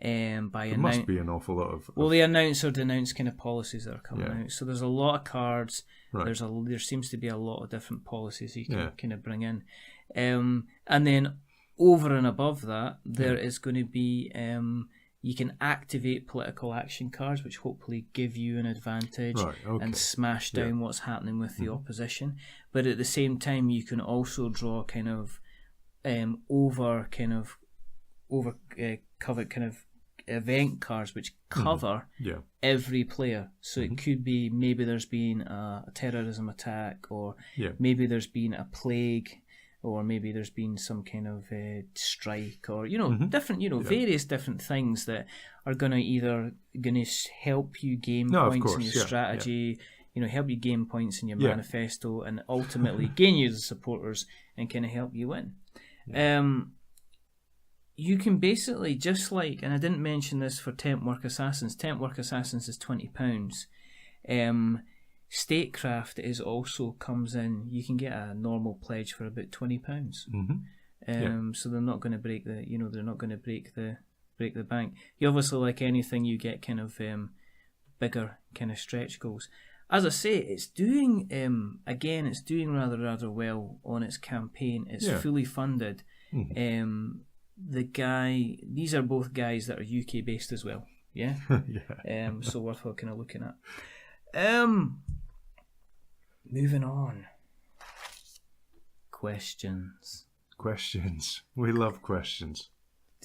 There must be an awful lot of... Well, they announce or denounce kind of policies that are coming out. So there's a lot of cards. Right. There seems to be a lot of different policies you can kind of bring in. And then over and above that, there is going to be... you can activate political action cards, which hopefully give you an advantage and smash down what's happening with the opposition. But at the same time, you can also draw kind of cover kind of event cards which cover every player. So it could be maybe there's been a terrorism attack, or maybe there's been a plague, or maybe there's been some kind of strike, or different various different things that are going to help you gain points in your strategy, help you gain points in your manifesto, and ultimately gain you the supporters and kind of help you win. You can basically, just like, and I didn't mention this for Temp Work Assassins. Temp Work Assassins is £20. Statecraft is also comes in. You can get a normal pledge for about £20. So they're not going to break the, they're not going to break the bank. You obviously, like anything, you get kind of bigger kind of stretch goals. As I say, it's doing it's doing rather well on its campaign. It's fully funded. These are both guys that are UK based as well. Yeah. So worthwhile kind of looking at. Moving on. Questions. We love questions.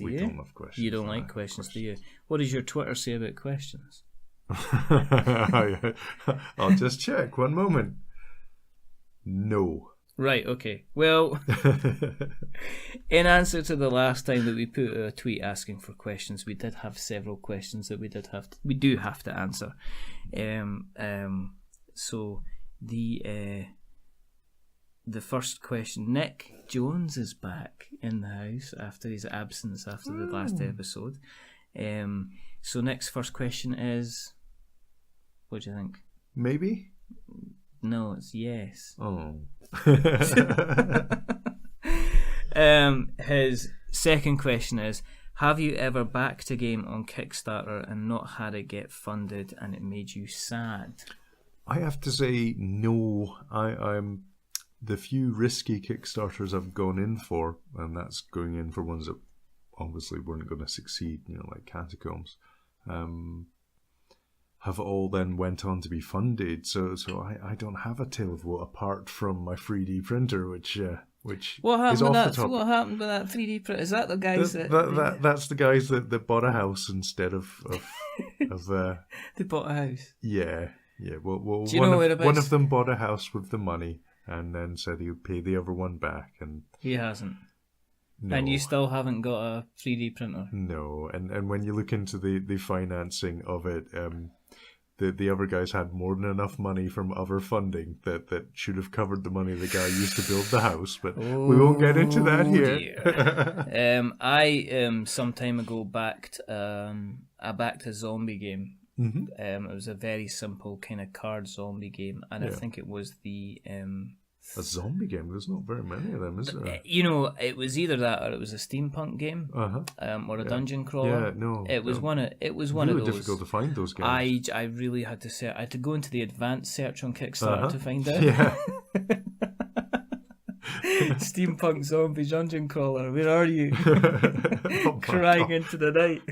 We don't love questions. You don't like questions, do you? What does your Twitter say about questions? I'll just check. One moment. No. Right, okay. Well, in answer to the last time that we put a tweet asking for questions, we did have several questions that we do have to answer. So the first question, Nick Jones is back in the house after his absence after the last episode. So Nick's first question is, what do you think? Maybe? No, it's yes. Oh. His second question is, have you ever backed a game on Kickstarter and not had it get funded and it made you sad? I have to say no. I'm the few risky Kickstarters I've gone in for, and that's going in for ones that obviously weren't going to succeed, like Catacombs, have all then went on to be funded. So I don't have a tale of woe apart from my 3D printer, which what happened is with off that? the top. What happened with that 3D printer? Is that the guys that's the guys that bought a house instead of they bought a house? Yeah. Well, do you know one of them bought a house with the money and then said he would pay the other one back, and he hasn't. No. And you still haven't got a 3D printer? No, and when you look into the financing of it, the other guys had more than enough money from other funding that should have covered the money the guy used to build the house, but we won't get into that here. I some time ago backed a zombie game. It was a very simple kind of card zombie game, and I think it was the a zombie game. There's not very many of them, is there? It was either that or it was a steampunk game, or a dungeon crawler. Yeah, no, it was one of really those. Difficult to find those games. I really had to I had to go into the advanced search on Kickstarter to find out. Yeah. Steampunk zombie dungeon crawler, where are you? Crying into the night.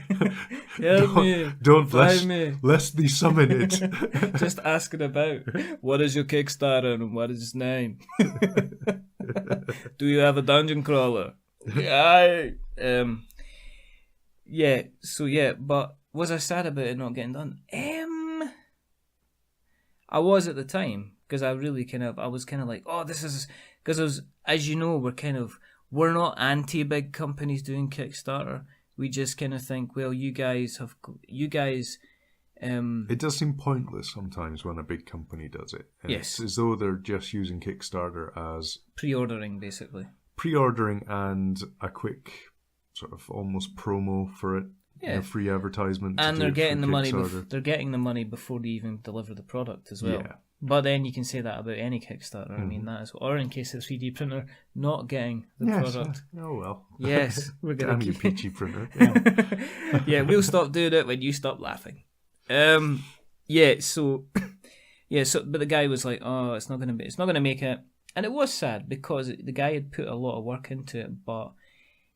Help me. Don't find me. Lest thee summon it. Just asking about, what is your Kickstarter and what is its name? Do you have a dungeon crawler? But was I sad about it not getting done? I was at the time, because I was kind of like, oh, this is, because as you know, we're not anti-big companies doing Kickstarter. We just kind of think, well, you guys. It does seem pointless sometimes when a big company does it. And yes. It's as though they're just using Kickstarter as pre-ordering, basically. Pre-ordering and a quick sort of almost promo for it. Yeah. Free advertisement. And they're getting the money. They're getting the money before they even deliver the product as well. Yeah. But then you can say that about any Kickstarter. I mean, that is, or in case of 3D printer not getting the product. Oh well. Yes, we're gonna. Damn you, peachy printer. Yeah, we'll stop doing it when you stop laughing. But the guy was like, "Oh, it's not gonna make it," and it was sad because the guy had put a lot of work into it. But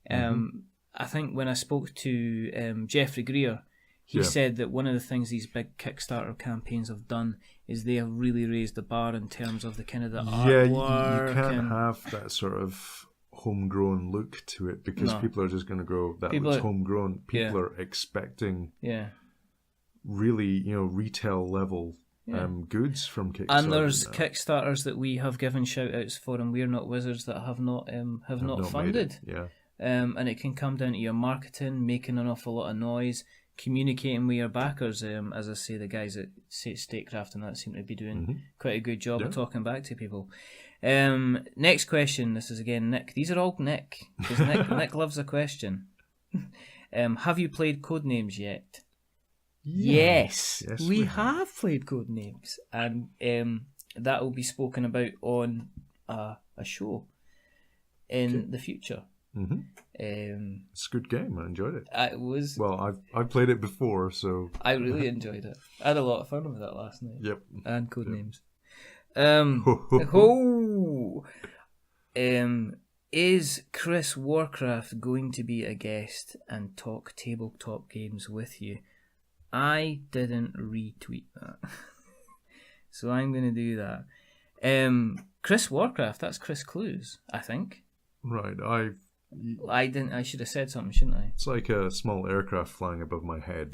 I think when I spoke to Jeffrey Greer, he said that one of the things these big Kickstarter campaigns have done is they have really raised the bar in terms of the kind of the artwork. You can't have that sort of homegrown look to it because people are just going to go, that looks homegrown. People are expecting really, retail level goods from Kickstarter. And there's Kickstarters that we have given shout-outs for, and We're Not Wizards, that have not funded. Yeah. And it can come down to your marketing, making an awful lot of noise, communicating with your backers. As I say, the guys at Statecraft and that seem to be doing quite a good job of talking back to people. Next question. This is again Nick. These are all Nick, because Nick loves a question. Have you played Codenames yet? Yes, we have played Codenames, and that will be spoken about on a show in the future. It's a good game. I enjoyed it. It was. Well, I've played it before, so I really enjoyed it. I had a lot of fun with it last night. Yep. And Codenames. Is Chris Warcraft going to be a guest and talk tabletop games with you? I didn't retweet that, so I'm going to do that. Chris Warcraft, that's Chris Clues, I think. Right, I didn't. I should have said something, shouldn't I? It's like a small aircraft flying above my head.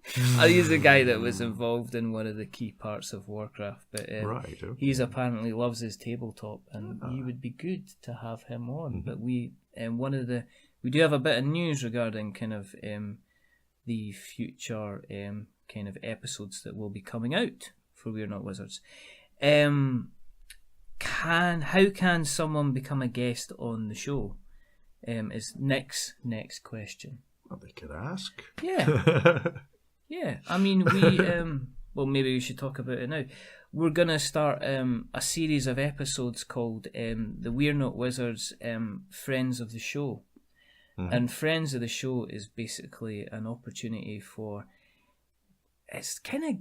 He's the guy that was involved in one of the key parts of Warcraft, but right, okay. He's apparently loves his tabletop, and he would be good to have him on. But we do have a bit of news regarding kind of the future kind of episodes that will be coming out for We're Not Wizards. How can someone become a guest on the show? Is Nick's next question. Well, they could ask. Yeah. Yeah. I mean, we well, maybe we should talk about it now. We're gonna start a series of episodes called the We're Not Wizards Friends of the Show. And Friends of the Show is basically an opportunity for. It's kind of.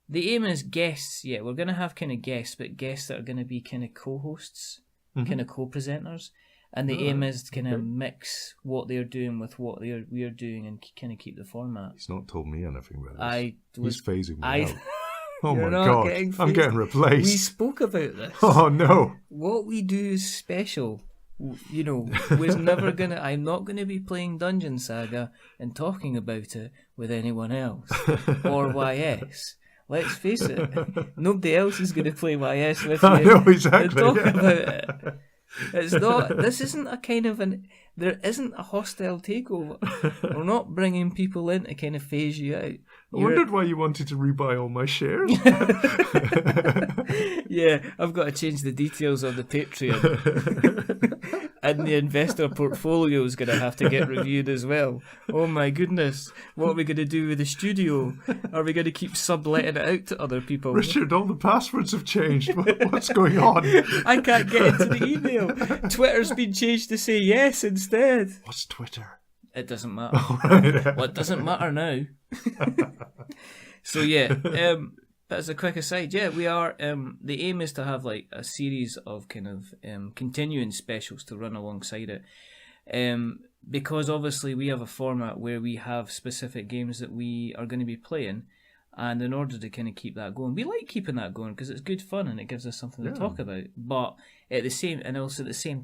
The aim is guests, yeah, we're going to have kind of guests, but guests that are going to be kind of co-hosts, kind of co-presenters. And the aim is to kind of mix what they're doing with what we're doing and kind of keep the format. He's not told me anything about this. He's phasing me out. Oh my God, I'm getting replaced. We spoke about this. Oh no. What we do is special. You know, I'm not going to be playing Dungeon Saga and talking about it with anyone else. Or YS. Let's face it, nobody else is going to play YS with you. I know, exactly. And talk about it. It's not. This isn't a kind of there isn't a hostile takeover. We're not bringing people in to kind of phase you out. I wondered why you wanted to rebuy all my shares. Yeah, I've got to change the details of the Patreon. And the investor portfolio is going to have to get reviewed as well. Oh my goodness. What are we going to do with the studio? Are we going to keep subletting it out to other people? Richard, all the passwords have changed. What's going on? I can't get into the email. Twitter's been changed to say yes instead. What's Twitter? It doesn't matter. Well, it doesn't matter now. So yeah, but as a quick aside, yeah, we are. The aim is to have like a series of kind of continuing specials to run alongside it, because obviously we have a format where we have specific games that we are going to be playing, and in order to kind of keep that going, we like keeping that going because it's good fun and it gives us something to talk about. But at the same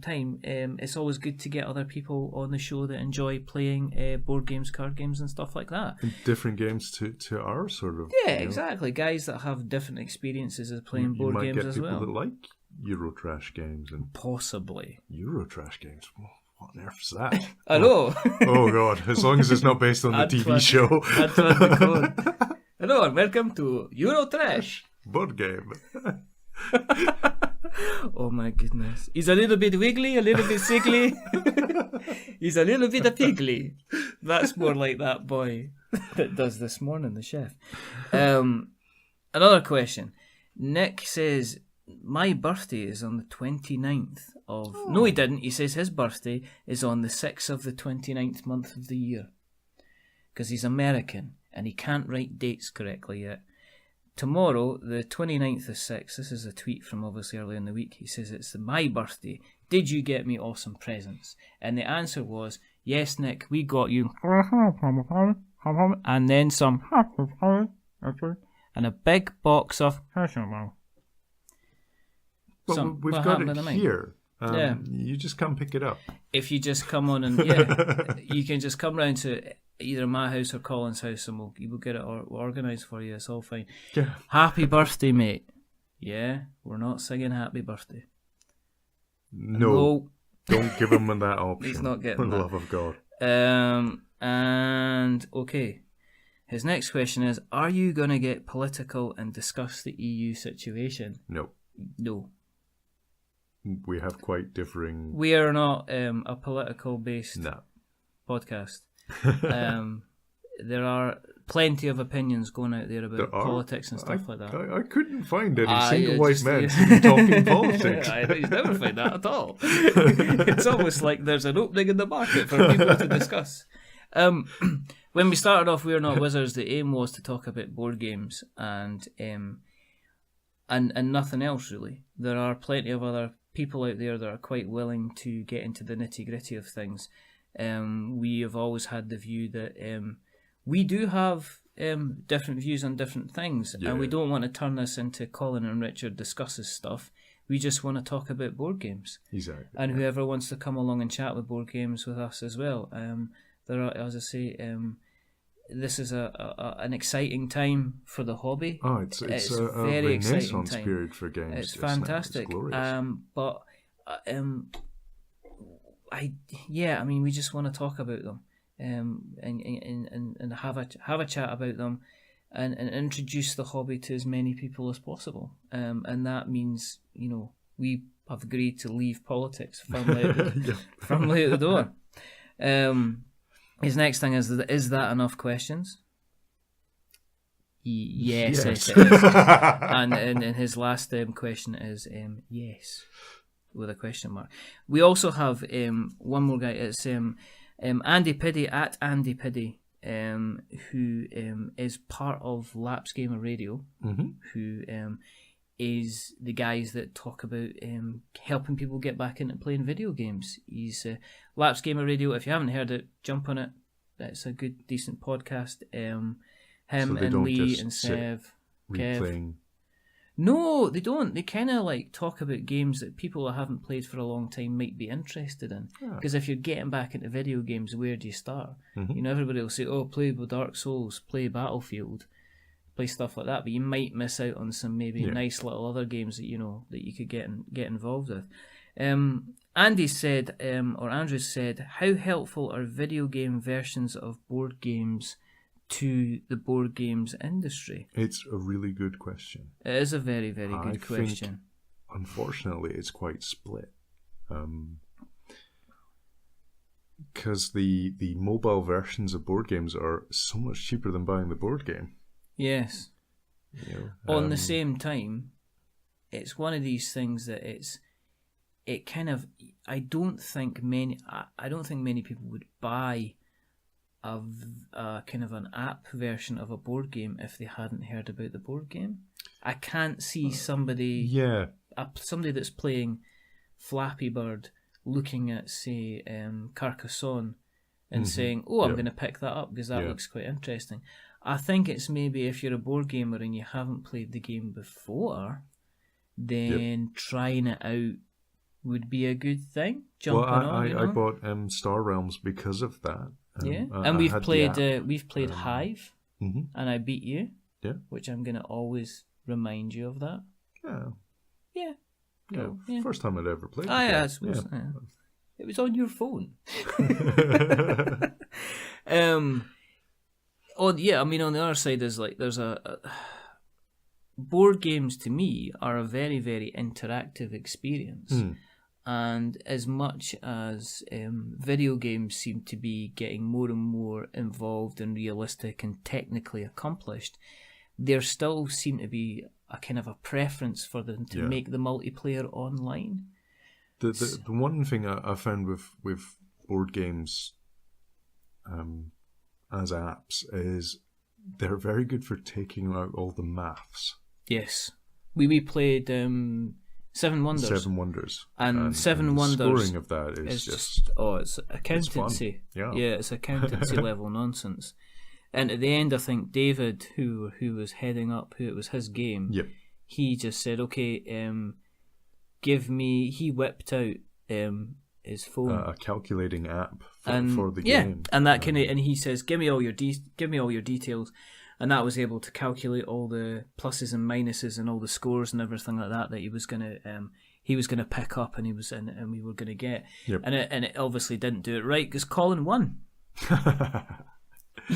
time, it's always good to get other people on the show that enjoy playing board games, card games, and stuff like that. And different games to our sort of. Yeah, exactly. Guys that have different experiences of playing board games as well. You might get people that like Eurotrash games and possibly Eurotrash games. What on earth is that? I know. Oh God! As long as it's not based on the TV show. Hello and welcome to Eurotrash board game. Oh my goodness. He's a little bit wiggly, a little bit sickly. He's a little bit a pigly. That's more like that boy that does This Morning, the chef. Another question. Nick says, my birthday is on the 29th of... Oh. No, he didn't. He says his birthday is on the 6th of the 29th month of the year. Because he's American and he can't write dates correctly yet. Tomorrow, the 29th of 6th, this is a tweet from obviously earlier in the week, he says, it's my birthday. Did you get me awesome presents? And the answer was, yes, Nick, we got you. And then some. And a big box of. But we've got it here. Yeah. You just come pick it up. If you just come on and, you can just come round to either my house or Colin's house and we'll get it organised for you. It's all fine. Yeah. Happy birthday, mate. Yeah, we're not singing happy birthday. No. Don't give him that option. He's not getting for that. the love of God. And, okay, his next question is, are you going to get political and discuss the EU situation? No. No. We have quite differing... We are not a political-based podcast. There are plenty of opinions going out there about politics and stuff like that. I couldn't find any single white men talking politics. I never find that at all. It's almost like there's an opening in the market for people to discuss. When we started off, We're Not Wizards, the aim was to talk about board games and nothing else really. There are plenty of other people out there that are quite willing to get into the nitty-gritty of things. We have always had the view that we do have different views on different things, and we don't want to turn this into Colin and Richard discusses stuff. We just want to talk about board games. Exactly. And whoever wants to come along and chat with board games with us as well. There are, as I say, this is an exciting time for the hobby. Oh, it's a very renaissance period for games. It's fantastic. It's glorious. We just want to talk about them, and have a chat about them, and introduce the hobby to as many people as possible. And that means, we have agreed to leave politics firmly out the door. His next thing is that enough questions? Yes. It is. and his last question is yes, with a question mark. We also have one more guy. It's Andy Piddy at Andy Piddy, who is part of Lapsed Gamer Radio, who is the guys that talk about helping people get back into playing video games. He's Lapsed Gamer Radio. If you haven't heard it, jump on it. It's a good, decent podcast. Him and Lee and Sev, Kev. No, they don't. They kind of talk about games that people who haven't played for a long time might be interested in. Because if you're getting back into video games, where do you start? Everybody will say, play Dark Souls, play Battlefield, play stuff like that, but you might miss out on some maybe nice little other games that you could get involved with. Andrew said, how helpful are video game versions of board games to the board games industry? It's a really good question. It is a very, very good question. Unfortunately, it's quite split. Because the mobile versions of board games are so much cheaper than buying the board game. Yes. On the same time, it's one of these things that I don't think many people would buy a kind of an app version of a board game if they hadn't heard about the board game. I can't see somebody that's playing Flappy Bird looking at, say, Carcassonne and saying, I'm going to pick that up because that looks quite interesting. I think it's maybe if you're a board gamer and you haven't played the game before, then trying it out would be a good thing. I bought Star Realms because of that. And we've played Hive, and I beat you. Which I'm going to always remind you of that. First time I'd ever played. I suppose. It was on your phone. On the other side is there's a board games to me are a very, very interactive experience. And as much as video games seem to be getting more and more involved and realistic and technically accomplished, there still seem to be a kind of a preference for them to make the multiplayer online. The one thing I found with board games as apps is they're very good for taking out all the maths. Yes. We played Seven Wonders. And Seven Wonders. The scoring of that is just... it's accountancy. It's accountancy level nonsense. And at the end, I think David, who was heading up, it was his game, he just said, okay, he whipped out his phone. A calculating app for the game. And that and he says, give me all your details. And that was able to calculate all the pluses and minuses and all the scores and everything like that he was gonna pick up and we were gonna get. And it obviously didn't do it right because Colin won.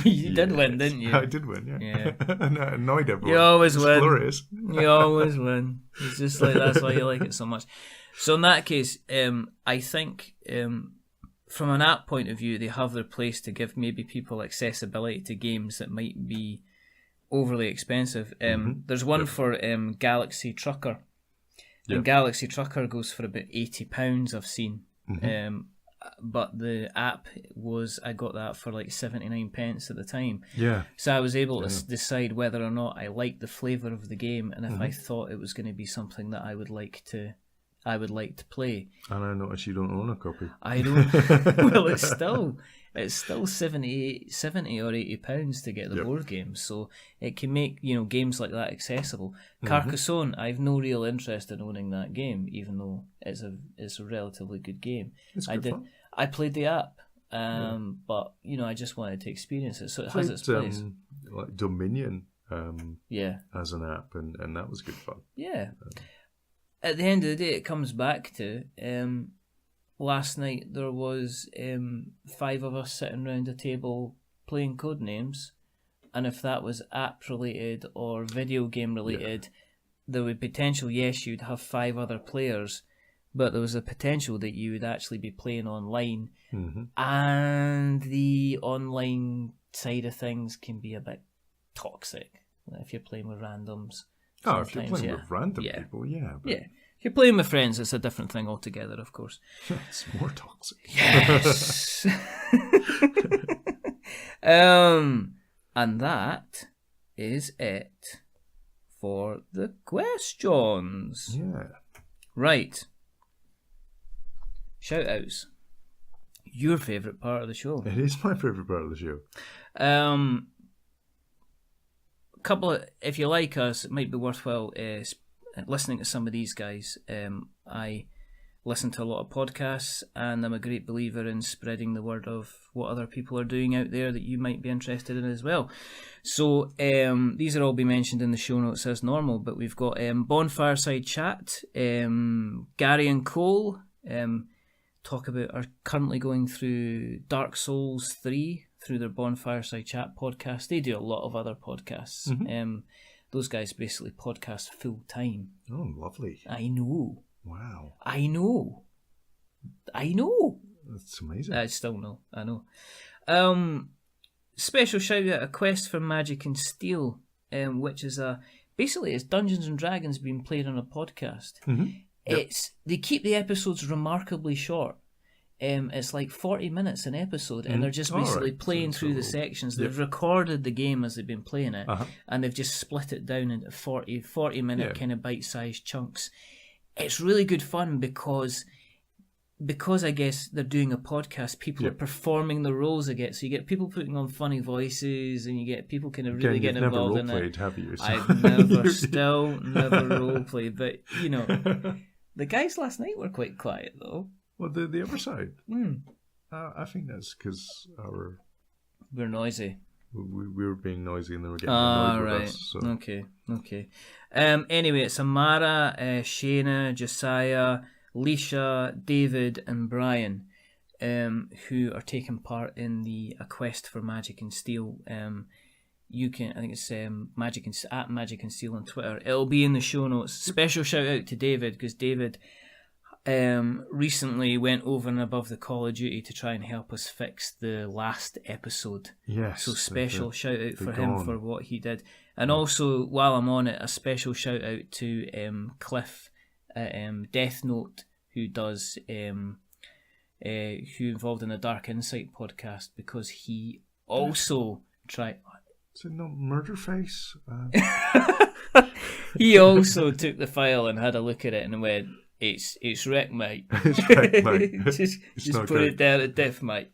You did win, didn't you? I did win, yeah. And I annoyed everyone. You always win. Glorious. You always win. It's just like, that's why you like it so much. So in that case, I think from an app point of view, they have their place to give maybe people accessibility to games that might be overly expensive. There's one for Galaxy Trucker. Yep. And Galaxy Trucker goes for about £80, I've seen. But the app I got that for like 79p at the time. Yeah. So I was able to decide whether or not I liked the flavour of the game, and if I thought it was going to be something that I would like to play. And I notice you don't own a copy. I don't. Well, it's still 70 or £80 to get the board game, so it can make games like that accessible. Carcassonne, I've no real interest in owning that game, even though it's a relatively good game. It's good fun. I played the app, but I just wanted to experience it, so it has its place. Like Dominion, as an app, and that was good fun. Yeah. At the end of the day, it comes back to last night there was 5 of us sitting around a table playing Codenames, and if that was app related or video game related, there would potential, yes, you'd have 5 other players, but there was a potential that you would actually be playing online, and the online side of things can be a bit toxic if you're playing with randoms. Oh, if you're playing with random people, But... yeah. If you're playing with friends, it's a different thing altogether, of course. It's more toxic. Yes. And that is it for the questions. Yeah. Right. Shoutouts. Your favourite part of the show. It is my favourite part of the show. If you like us, it might be worthwhile listening to some of these guys. I listen to a lot of podcasts, and I'm a great believer in spreading the word of what other people are doing out there that you might be interested in as well. So these are all be mentioned in the show notes as normal, but we've got Bonfiresidechat, Gary and Cole are currently going through Dark Souls 3 through their Bonfiresidechat podcast. They do a lot of other podcasts. Those guys basically podcast full time. Oh, lovely. I know. Wow. I know. That's amazing. I still know. I know. Special shout out, a quest for Magic and Steele, which is basically it's Dungeons and Dragons being played on a podcast. They keep the episodes remarkably short. It's like 40 minutes an episode, and they're just basically playing through the sections. They've recorded the game as they've been playing it, and they've just split it down into 40-minute kind of bite-sized chunks. It's really good fun because I guess they're doing a podcast, people are performing the roles they get. So you get people putting on funny voices, and you get people kind of really getting involved in it. Have you? I've never role-played, but the guys last night were quite quiet though. Well, the other side. I think that's because we're noisy. We were being noisy and they were getting annoyed with us. So. Okay. Anyway, it's Amara, Shayna, Josiah, Leisha, David, and Brian, who are taking part in a quest for Magic and Steele. I think it's Magic and Steele on Twitter. It'll be in the show notes. Special shout out to David, because David recently went over and above the Call of Duty to try and help us fix the last episode. Yes. So special shout out for him for what he did. And also, while I'm on it, a special shout out to Cliff Death Note, who does who involved in the Dark Insight podcast, because he also tried. Is it not Murderface? He also took the file and had a look at it and went, It's wreck, mate. It's wreck, mate. just put it down to death, mate.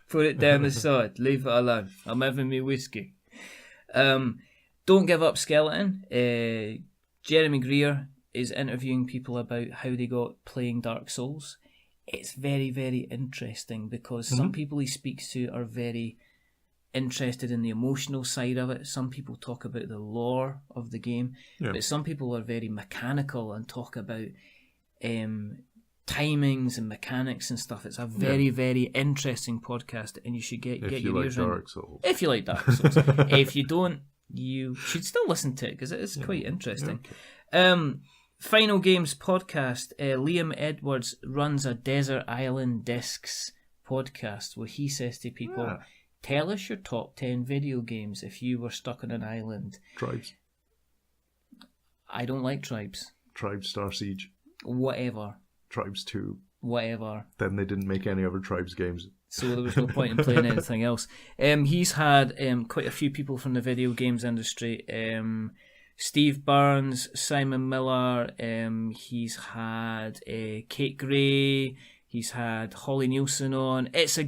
Put it down the side. Leave it alone. I'm having me whiskey. Don't Give Up Skeleton. Jeremy Greer is interviewing people about how they got playing Dark Souls. It's very, very interesting because some people he speaks to are very interested in the emotional side of it. Some people talk about the lore of the game, but some people are very mechanical and talk about timings and mechanics and stuff. It's a very, very interesting podcast, and you should get your ears Dark Souls. If you like Dark Souls. If you don't, you should still listen to it, because it is quite interesting. Okay. Final Games podcast. Liam Edwards runs a Desert Island Discs podcast where he says to people, tell us your top 10 video games if you were stuck on an island. Tribes. I don't like Tribes. Tribes Star Siege. Whatever. Tribes 2. Whatever. Then they didn't make any other Tribes games. So there was no point in playing anything else. He's had quite a few people from the video games industry. Steve Burns, Simon Miller, he's had Kate Gray, he's had Holly Nielsen on. It's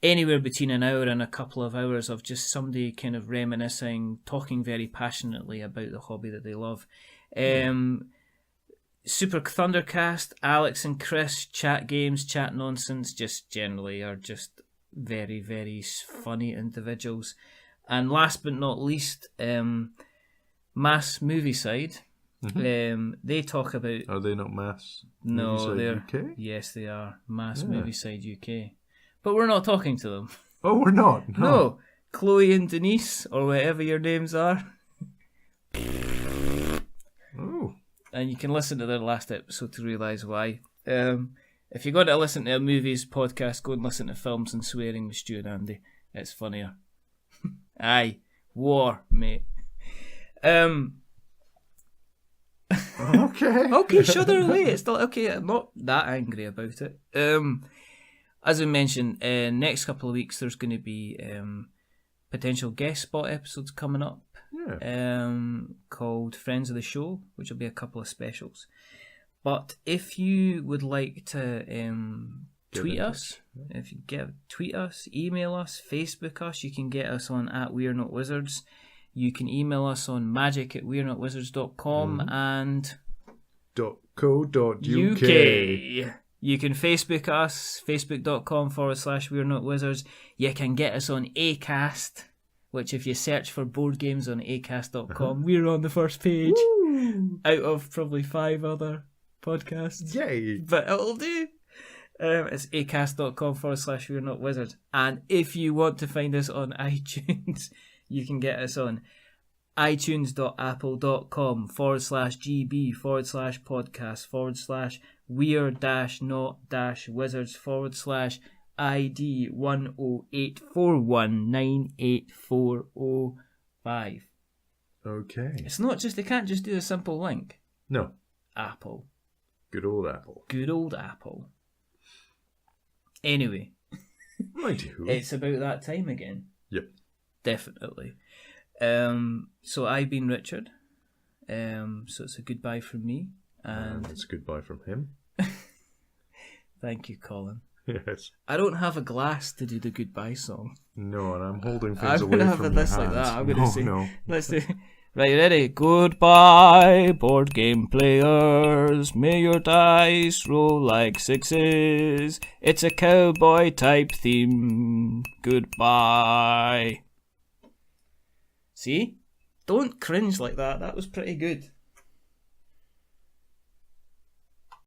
anywhere between an hour and a couple of hours of just somebody kind of reminiscing, talking very passionately about the hobby that they love. SuperThundercast, Alex and Chris, chat games, chat nonsense, just generally are just very, very funny individuals. And last but not least, MassmoviecideUK. They talk about... Are they not Mass? No, they're... UK? Yes, they are. MassmoviecideUK. But we're not talking to them. Oh, we're not? No. Chloe and Denise, or whatever your names are. Oh. And you can listen to their last episode to realise why. If you're going to listen to a movies podcast, go and listen to Films and Swearing with Stu and Andy. It's funnier. Aye. War, mate. Okay. Okay, shudder away. It's still okay. I'm not that angry about it. As I mentioned, next couple of weeks there's going to be potential guest spot episodes coming up. Called Friends of the Show, which will be a couple of specials. But if you would like to tweet us, tweet us, email us, Facebook us, you can get us on @WeAreNotWizards. You can email us on magic@wearenotwizards.com and .co.uk. You can Facebook us, facebook.com/wearenotwizards. You can get us on Acast, which if you search for board games on acast.com, we're on the first page. Woo! Out of probably 5 other podcasts. Yay! But it'll do. It's acast.com/wearenotwizards. And if you want to find us on iTunes, you can get us on itunes.apple.com/GB/we're-not-wizards/ID 10841984005. Okay. It's not just, they can't just do a simple link. No. Apple. Good old Apple. Good old Apple. Anyway. Righty-ho. It's about that time again. Yep. Definitely. So I've been Richard. So it's a goodbye from me. And it's a goodbye from him. Thank you, Colin. Yes. I don't have a glass to do the goodbye song. No, and I'm holding things away from your this hands. Like that. I'm gonna say. No. Let's do. Right, ready? Goodbye, board game players. May your dice roll like 6s. It's a cowboy type theme. Goodbye. See? Don't cringe like that. That was pretty good.